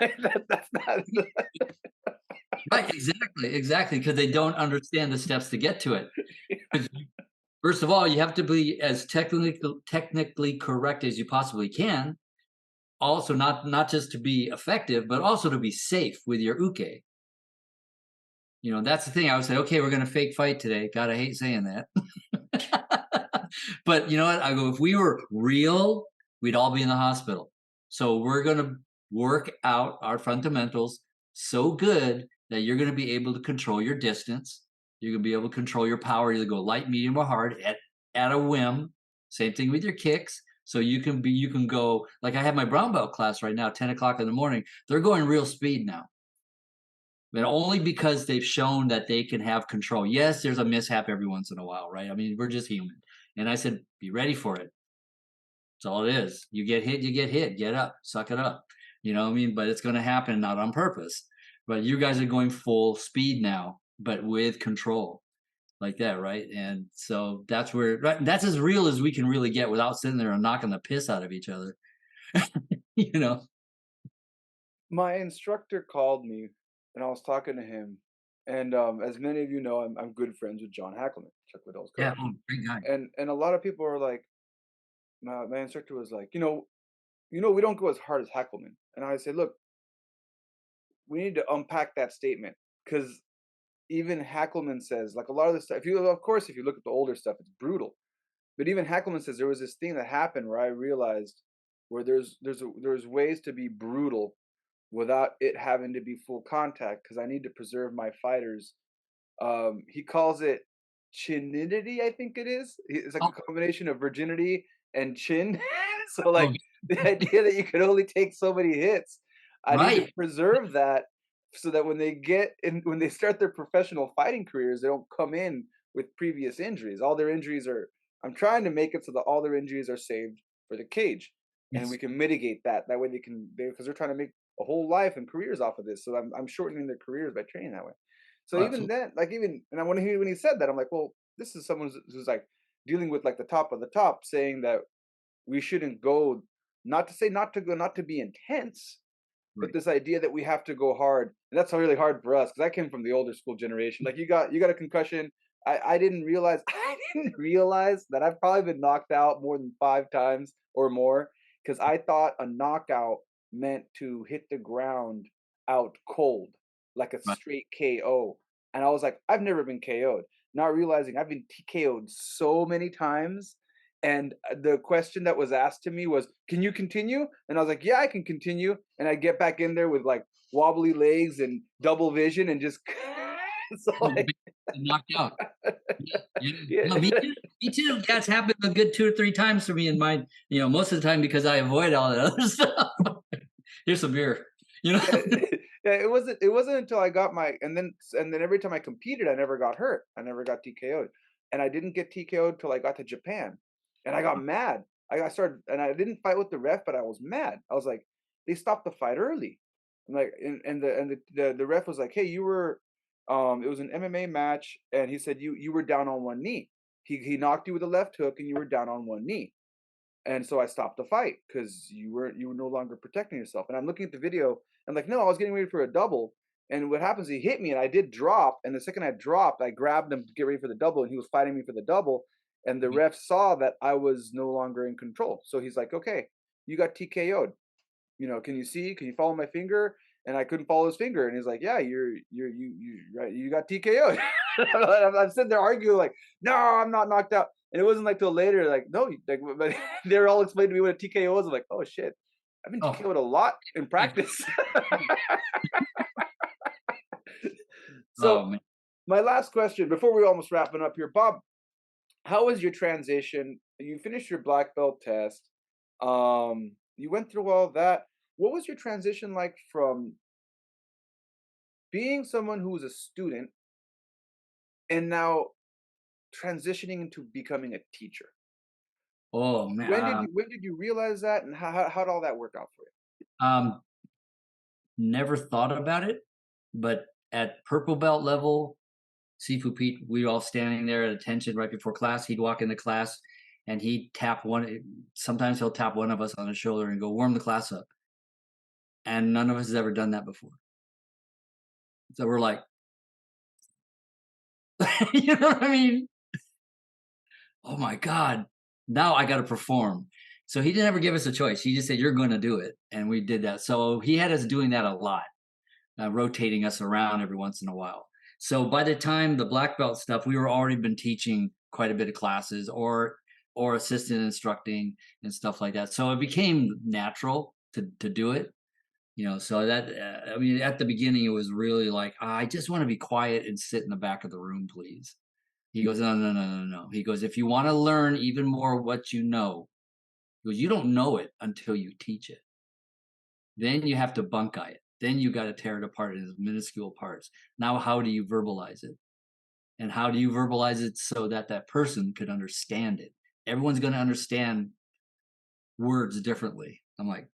That's not. Right, exactly, because they don't understand the steps to get to it. First of all, you have to be as technically correct as you possibly can. Also, not just to be effective, but also to be safe with your uke. That's the thing. I would say, okay, we're going to fake fight today. God, I hate saying that. But you know what? I go, if we were real, we'd all be in the hospital. So we're going to work out our fundamentals so good that you're going to be able to control your distance. You're going to be able to control your power, either go light, medium, or hard at a whim. Same thing with your kicks. So you can go, like I have my brown belt class right now, 10 o'clock in the morning. They're going real speed now. But only because they've shown that they can have control. Yes, there's a mishap every once in a while, right? I mean, we're just human. And I said, be ready for it. That's all it is. You get hit, get up, suck it up. You know what I mean? But it's going to happen, not on purpose. But you guys are going full speed now, but with control like that, right? And so that's that's as real as we can really get without sitting there and knocking the piss out of each other. My instructor called me and I was talking to him. And as many of you know, I'm good friends with John Hackleman, Chuck Liddell's coach. Yeah, great guy. And a lot of people are like, my instructor was like, we don't go as hard as Hackleman. And I said, look, we need to unpack that statement because even Hackleman says, like a lot of this stuff, if you look at the older stuff, it's brutal. But even Hackleman says there was this thing that happened where I realized where there's ways to be brutal without it having to be full contact because I need to preserve my fighters. He calls it chininity, I think it is. It's like a combination of virginity and chin. So like the idea that you could only take so many hits, I need to preserve that so that when they get in, when they start their professional fighting careers, they don't come in with previous injuries. All their injuries are. I'm trying to make it so that all their injuries are saved for the cage, and we Yes. can mitigate that. That way, they can because they're trying to make a whole life and careers off of this. So I'm shortening their careers by training that way. So Oh, even absolutely. then, like even and I want to hear when he said that, I'm like, well, this is someone who's like dealing with like the top of the top, saying that we shouldn't go. Not to say not to go, not to be intense, but Right. this idea that we have to go hard, and that's really hard for us because I came from the older school generation. Like you got a concussion. I didn't realize I didn't realize that I've probably been knocked out more than 5 times or more because I thought a knockout meant to hit the ground out cold, like a Right. straight KO. And I was like, I've never been KO'd. Not realizing I've been KO'd so many times. And the question that was asked to me was, "Can you continue?" And I was like, "Yeah, I can continue." And I get back in there with like wobbly legs and double vision and just so Oh, like knocked out. Yeah, yeah. yeah. No, me too. Me too. That's happened a good 2 or 3 times for me in mine. Most of the time because I avoid all that other stuff. Here's some beer. You know. Yeah, yeah, it wasn't until I got my and then every time I competed, I never got hurt. I never got TKO'd. And I didn't get TKO'd till I got to Japan. And I got mad. I started and I didn't fight with the ref, but I was mad. I was like, they stopped the fight early. I'm like and the ref was like, "Hey, you were it was an MMA match and he said you were down on one knee. He knocked you with a left hook and you were down on one knee." And so I stopped the fight because you were no longer protecting yourself. And I'm looking at the video. I'm like, no, I was getting ready for a double. And what happens? He hit me, and I did drop. And the second I dropped, I grabbed him to get ready for the double, and he was fighting me for the double. And the ref saw that I was no longer in control. So he's like, okay, you got TKO'd. Can you see? Can you follow my finger? And I couldn't follow his finger. And he's like, yeah, right, you got TKO'd. I'm sitting there arguing like, no, I'm not knocked out. And it wasn't like till later, like, no, like, but they were all explaining to me what a TKO was. I'm like, oh shit, I've been Oh, TKO'd a lot in practice. So oh man. my last question before we almost wrapping up here, Bob, how was your transition? You finished your black belt test. You went through all that. What was your transition like from being someone who was a student and now transitioning into becoming a teacher? Oh man. When did you realize that, and how did all that work out for you? Um, Never thought about it, but at purple belt level, Sifu Pete, we were all standing there at attention right before class. He'd walk into class and he'd tap one. Sometimes he'll tap one of us on the shoulder and go, warm the class up. And none of us has ever done that before. So we're like, you know what I mean? Oh my God, now I got to perform. So he didn't ever give us a choice. He just said, you're going to do it. And we did that. So he had us doing that a lot, rotating us around every once in a while. So by the time the black belt stuff, we were already been teaching quite a bit of classes or assistant instructing and stuff like that. So it became natural to do it. So that I mean, at the beginning, it was really like, I just want to be quiet and sit in the back of the room, please. He goes, no, no, no, no, no. He goes, if you want to learn even more what you know, he goes, you don't know it until you teach it. Then you have to bunkai it. Then you got to tear it apart into minuscule parts. Now, how do you verbalize it? And how do you verbalize it so that that person could understand it? Everyone's going to understand words differently. I'm like,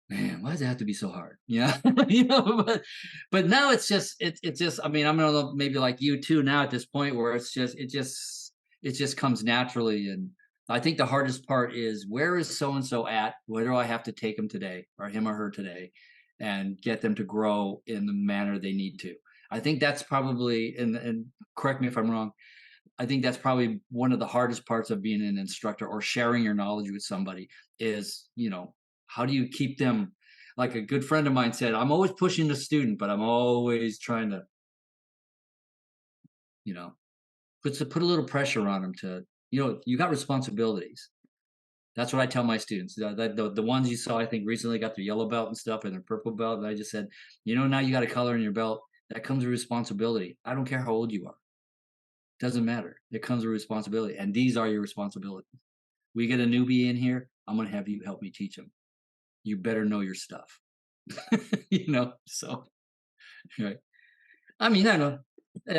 man, why does it have to be so hard? Yeah, but now it's just. I mean, I'm gonna maybe like you too now at this point where it just comes naturally. And I think the hardest part is, where is so and so at? Where do I have to take them today, or him or her today, and get them to grow in the manner they need to? I think that's probably, and correct me if I'm wrong, I think that's probably one of the hardest parts of being an instructor or sharing your knowledge with somebody is, how do you keep them? Like a good friend of mine said, I'm always pushing the student, but I'm always trying to, you know, put a little pressure on them to, you got responsibilities. That's what I tell my students. The ones you saw, I think recently got their yellow belt and stuff and their purple belt. And I just said, now you got a color in your belt. That comes with responsibility. I don't care how old you are. Doesn't matter. It comes with responsibility. And these are your responsibilities. We get a newbie in here, I'm going to have you help me teach them. You better know your stuff. So Right. I mean, I don't know.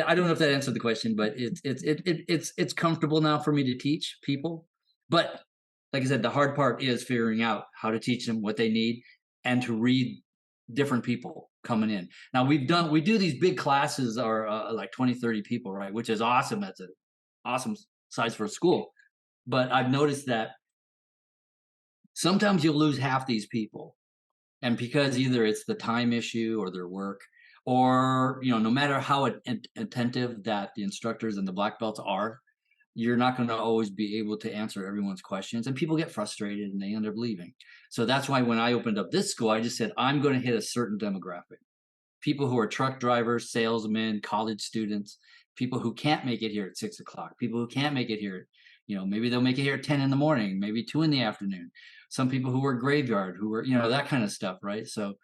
I don't know if that answered the question, but it's comfortable now for me to teach people. But like I said, the hard part is figuring out how to teach them what they need and to read different people coming in. Now we do these big classes or like 20, 30 people, right? Which is awesome. That's an awesome size for a school. But I've noticed that sometimes you'll lose half these people, and because either it's the time issue or their work, or no matter how attentive that the instructors and the black belts are, you're not going to always be able to answer everyone's questions, and people get frustrated and they end up leaving. So that's why when I opened up this school, I just said I'm going to hit a certain demographic: people who are truck drivers, salesmen, college students, people who can't make it here at 6 o'clock, people who can't make it here. Maybe they'll make it here at 10 in the morning, maybe 2 in the afternoon. Some people who work graveyard, who are, that kind of stuff, right? So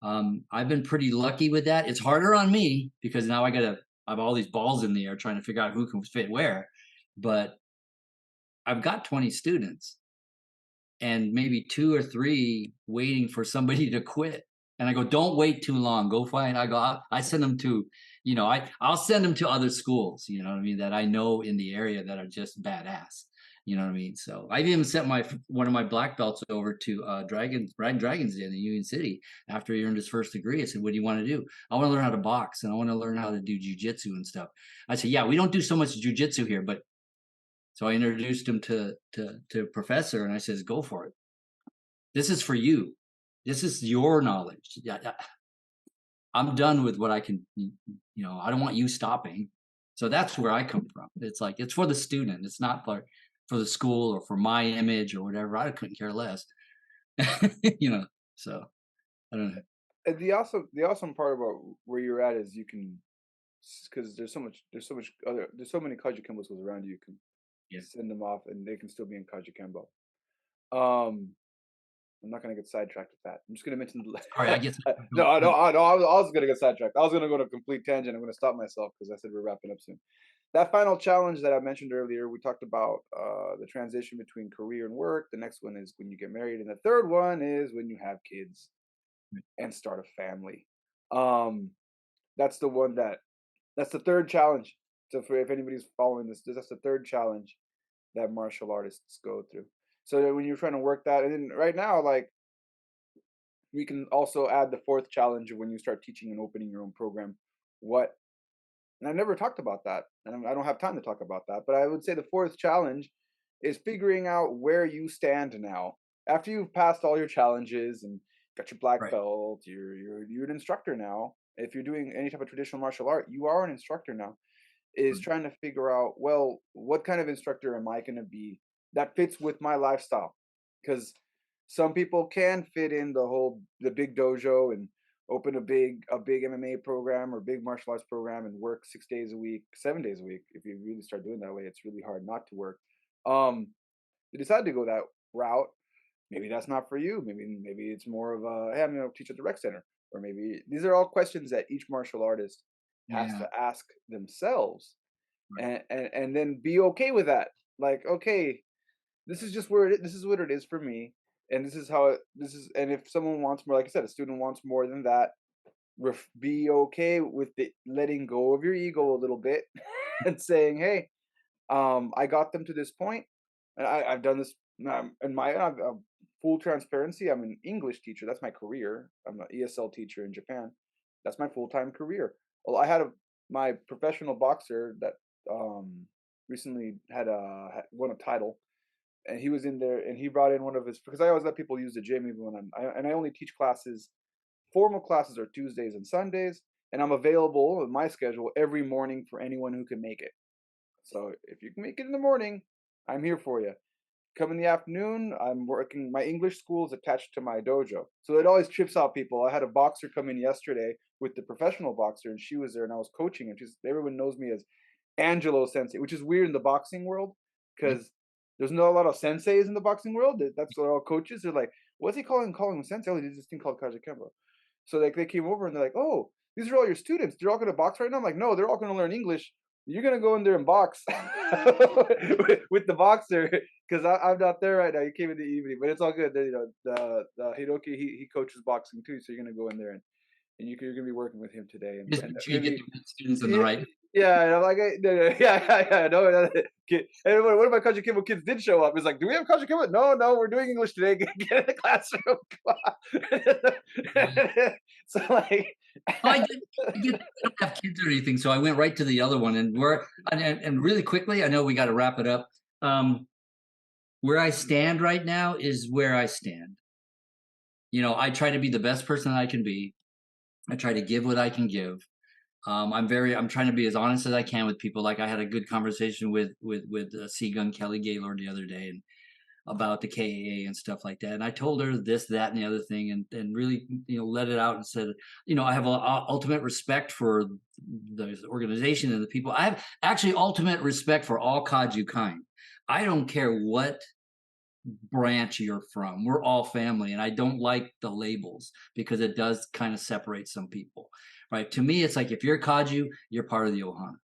I've been pretty lucky with that. It's harder on me because now I have all these balls in the air trying to figure out who can fit where. But I've got 20 students and maybe 2 or 3 waiting for somebody to quit. And I go, don't wait too long. Go find. I send them to, I'll send them to other schools. You know what I mean? That I know in the area that are just badass. You know what I mean? So I've even sent one of my black belts over to Dragons Den in Union City after he earned his first degree. I said, "What do you want to do?" "I want to learn how to box and I want to learn how to do jujitsu and stuff." I said, "Yeah, we don't do so much jujitsu here, but." So I introduced him to Professor, and I says, "Go for it. This is for you. This is your knowledge. Yeah, I'm done with what I can. I don't want you stopping." So that's where I come from. It's like it's for the student. It's not for the school or for my image or whatever. I couldn't care less. you know. So I don't know. And the awesome part about where you're at is you can, because there's so many Kajukenbo schools around you. You can Yeah. send them off, and they can still be in Kajukenbo. Um, I'm not gonna get sidetracked with that. I'm just gonna mention Sorry, I guess. no, no, no. I was gonna get sidetracked. I was gonna go to a complete tangent. I'm gonna stop myself because I said we're wrapping up soon. That final challenge that I mentioned earlier, we talked about the transition between career and work. The next one is when you get married, and the third one is when you have kids and start a family. Um, that's the one that's the third challenge. So for if anybody's following this, that's the third challenge that martial artists go through. So that when you're trying to work that, and then right now, like we can also add the fourth challenge of when you start teaching and opening your own program. What And I've never talked about that, and I don't have time to talk about that. But I would say the fourth challenge is figuring out where you stand now after you've passed all your challenges and got your black Right. belt. You're an instructor now. If you're doing any type of traditional martial art, you are an instructor now. Is Right. trying to figure out, well, what kind of instructor am I going to be that fits with my lifestyle? Because some people can fit in the big dojo and open a big MMA program or big martial arts program and work 6 days a week, 7 days a week. If you really start doing that way, it's really hard not to work. Um, you decide to go that route. Maybe that's not for you. Maybe it's more of a, hey, I'm going to teach at the rec center, or maybe these are all questions that each martial artist has Yeah. to ask themselves, Right. and then be okay with that. Like, okay, this is just where this is what it is for me, and this is how this is. And if someone wants more, like I said, a student wants more than that, be okay with letting go of your ego a little bit and saying, hey, I got them to this point, and I've done this. Full transparency, I'm an English teacher. That's my career. I'm an ESL teacher in Japan. That's my full-time career. Well, my professional boxer that um, recently won a title, and he was in there, and he brought in one of his, because I always let people use the gym even when I only teach classes. Formal classes are Tuesdays and Sundays, and I'm available in my schedule every morning for anyone who can make it. So if you can make it in the morning, I'm here for you. Come in the afternoon, I'm working. My English school is attached to my dojo, so it always trips out people. I had a boxer come in yesterday with the professional boxer, and she was there, and I was coaching him. Everyone knows me as Angelo Sensei, which is weird in the boxing world Yeah. because there's not a lot of senseis in the boxing world. That's what all coaches. They're like, "What's he calling him sensei?" Oh, he did this thing called Kajukenbo. So like they came over and they're like, "Oh, these are all your students. They're all going to box right now." I'm like, "No, they're all going to learn English. You're going to go in there and box with the boxer because I'm not there right now. You came in the evening, but it's all good. The Hiroki he coaches boxing too, so you're going to go in there and you're gonna be working with him today, Just and make sure you get maybe the students in the yeah, right. yeah, and I'm like, no, no, yeah, no, no, and one of my Kajukenbo kids did show up. He's like, "Do we have Kajukenbo?" No, no, we're doing English today. Get in the classroom. So like, Oh, I don't have kids or anything, so I went right to the other one, and really quickly, I know we got to wrap it up. Where I stand right now is where I stand. I try to be the best person I can be. I try to give what I can give. I'm trying to be as honest as I can with people. Like I had a good conversation with Seagun Kelly Gaylord the other day, and about the KAA and stuff like that. And I told her this, that, and the other thing, and really, let it out and said, I have ultimate respect for the organization and the people. I have actually ultimate respect for all Kaju kind. I don't care what branch you're from. We're all family, and I don't like the labels because it does kind of separate some people. Right? To me, it's like if you're Kaju, you're part of the Ohana.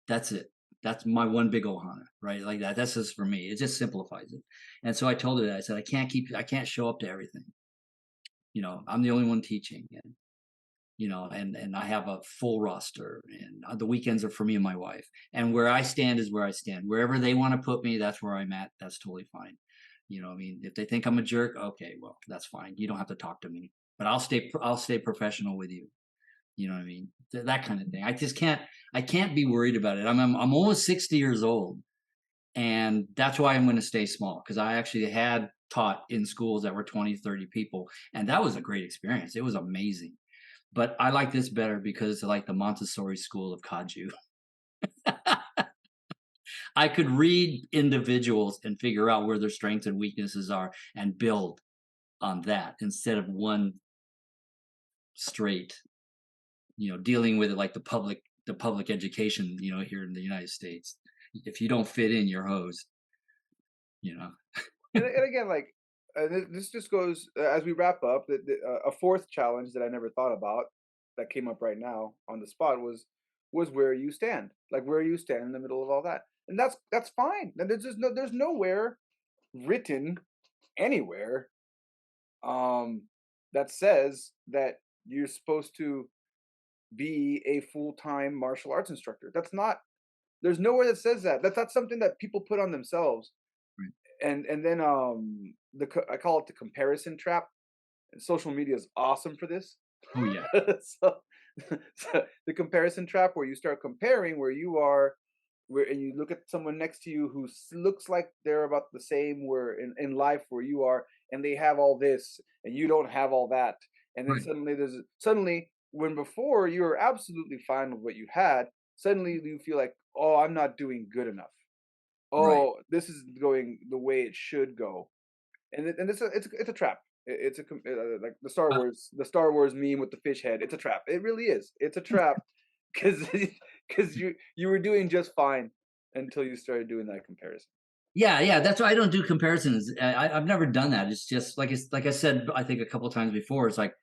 That's it. That's my one big Ohana, right? Like that. That's just for me. It just simplifies it. And so I told her that. I said, I can't show up to everything. I'm the only one teaching, and I have a full roster, and the weekends are for me and my wife. And where I stand is where I stand. Wherever they want to put me, that's where I'm at. That's totally fine. I mean, if they think I'm a jerk, okay, well, that's fine. You don't have to talk to me, but I'll stay professional with you. You know what I mean? That kind of thing. I can't be worried about it. I'm almost 60 years old, and that's why I'm going to stay small, because I actually had taught in schools that were 20, 30 people, and that was a great experience. It was amazing. But I like this better because it's like the Montessori school of Kaju. I could read individuals and figure out where their strengths and weaknesses are and build on that instead of one straight, dealing with it like the public education, here in the United States. If you don't fit in, you're hosed. and again, like, this just goes as we wrap up. A fourth challenge that I never thought about that came up right now on the spot was where you stand, like where you stand in the middle of all that, and that's fine. And there's nowhere written anywhere that says that you're supposed to be a full-time martial arts instructor. That's not. There's nowhere that says that. That's something that people put on themselves. Right. And then I call it the comparison trap. And social media is awesome for this. Oh yeah. so, so the comparison trap, where you start comparing where you are, and you look at someone next to you who looks like they're about the same where in life where you are, and they have all this and you don't have all that, and then Right. suddenly when before you were absolutely fine with what you had, suddenly you feel like, oh, I'm not doing good enough. Right. Oh, this is going the way it should go, and it's a trap. It's like Uh, The Star Wars meme with the fish head. It's a trap. It really is. It's a trap because because you were doing just fine until you started doing that comparison. yeah. That's why I don't do comparisons. I've never done that. It's just like I said, I think a couple of times before. It's like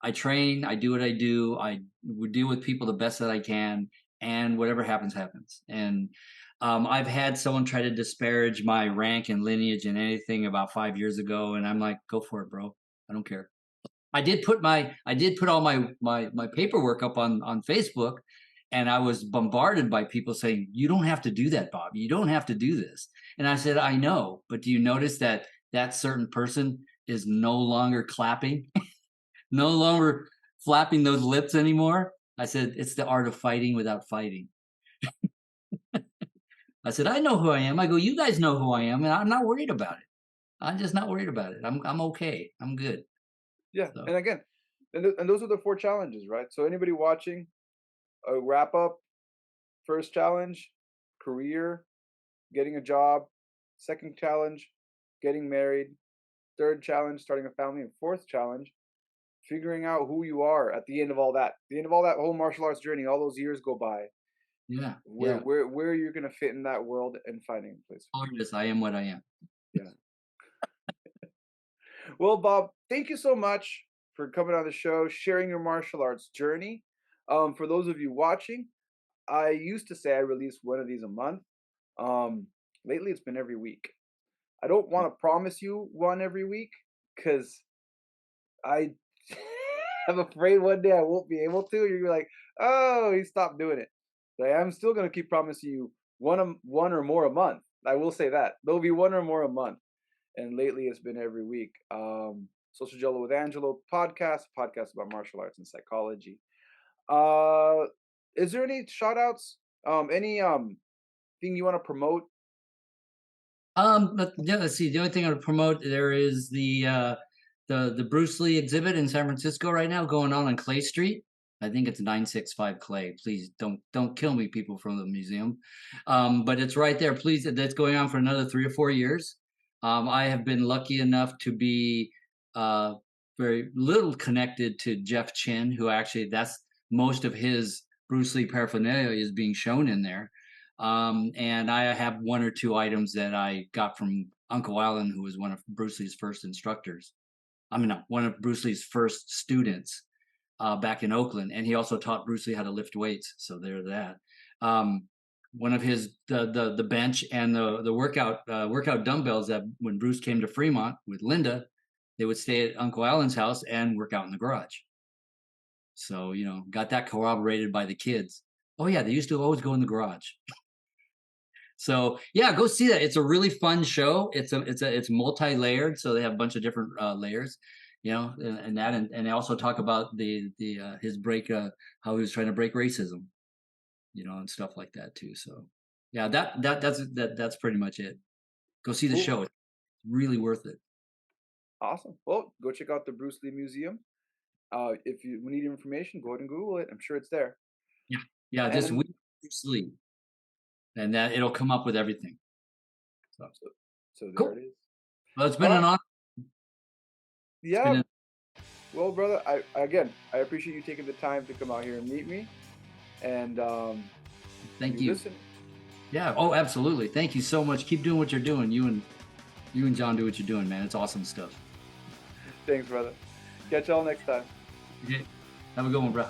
I train, I do what I do, I would deal with people the best that I can, and whatever happens, happens. And I've had someone try to disparage my rank and lineage and anything about 5 years ago, and I'm like, go for it, bro. I don't care. I did put all my paperwork up on Facebook, and I was bombarded by people saying, "You don't have to do that, Bob. You don't have to do this." And I said, "I know, but do you notice that that certain person is no longer clapping, no longer flapping those lips anymore?" I said, "It's the art of fighting without fighting." I said, "I know who I am." I go, "You guys know who I am, and I'm not worried about it. I'm just not worried about it. I'm okay. I'm good." Yeah, So and again, and those are the four challenges, right? So anybody watching, a wrap up: first challenge, career, getting a job; second challenge, getting married; third challenge, starting a family; and fourth challenge, figuring out who you are at the end of all that. The end of all that whole martial arts journey, all those years go by. yeah, Where yeah. where you're gonna fit in that world and finding a place. Artist, I am what I am. Yeah. Well, Bob, thank you so much for coming on the show, sharing your martial arts journey. For those of you watching, I used to say I release one of these a month. Um, Lately it's been every week. I don't want to promise you one every week because I I'm afraid one day I won't be able to. You're like, oh, he stopped doing it. But I'm still gonna keep promising you one or more a month. I will say that there'll be one or more a month. And lately, it's been every week. Social Jello with Angelo podcast about martial arts and psychology. Uh, is there any shout outs? Any thing you want to promote? But yeah, let's see. The only thing I would promote there is the Bruce Lee exhibit in San Francisco right now going on Clay Street. I think it's 965 Clay. Please don't kill me, people from the museum. But it's right there. Please, that's going on for another 3 or 4 years. I have been lucky enough to be very little connected to Jeff Chin, who actually that's most of his Bruce Lee paraphernalia is being shown in there. And I have one or two items that I got from Uncle Alan, who was one of Bruce Lee's first instructors. I mean, no, one of Bruce Lee's first students back in Oakland, and he also taught Bruce Lee how to lift weights. So there's that. One of his the bench and the workout dumbbells that when Bruce came to Fremont with Linda, they would stay at Uncle Alan's house and work out in the garage. So got that corroborated by the kids. Oh yeah, they used to always go in the garage. So yeah, go see that. It's a really fun show. It's multi-layered, so they have a bunch of different layers, and they also talk about his break, how he was trying to break racism, and stuff like that too. So yeah, that's pretty much it. Go see the Cool. show. It's really worth it. Awesome. Well, go check out the Bruce Lee Museum. If you need information, go ahead and Google it. I'm sure it's there. Yeah, just And Bruce Lee, and that it'll come up with everything. So so there cool. it is. Well, it's been an honor. Yeah. Well, brother, I appreciate you taking the time to come out here and meet me. And thank you. Listen. Yeah. Oh, absolutely. Thank you so much. Keep doing what you're doing. You and John do what you're doing, man. It's awesome stuff. Thanks, brother. Catch y'all next time. Okay. Have a good one, bro.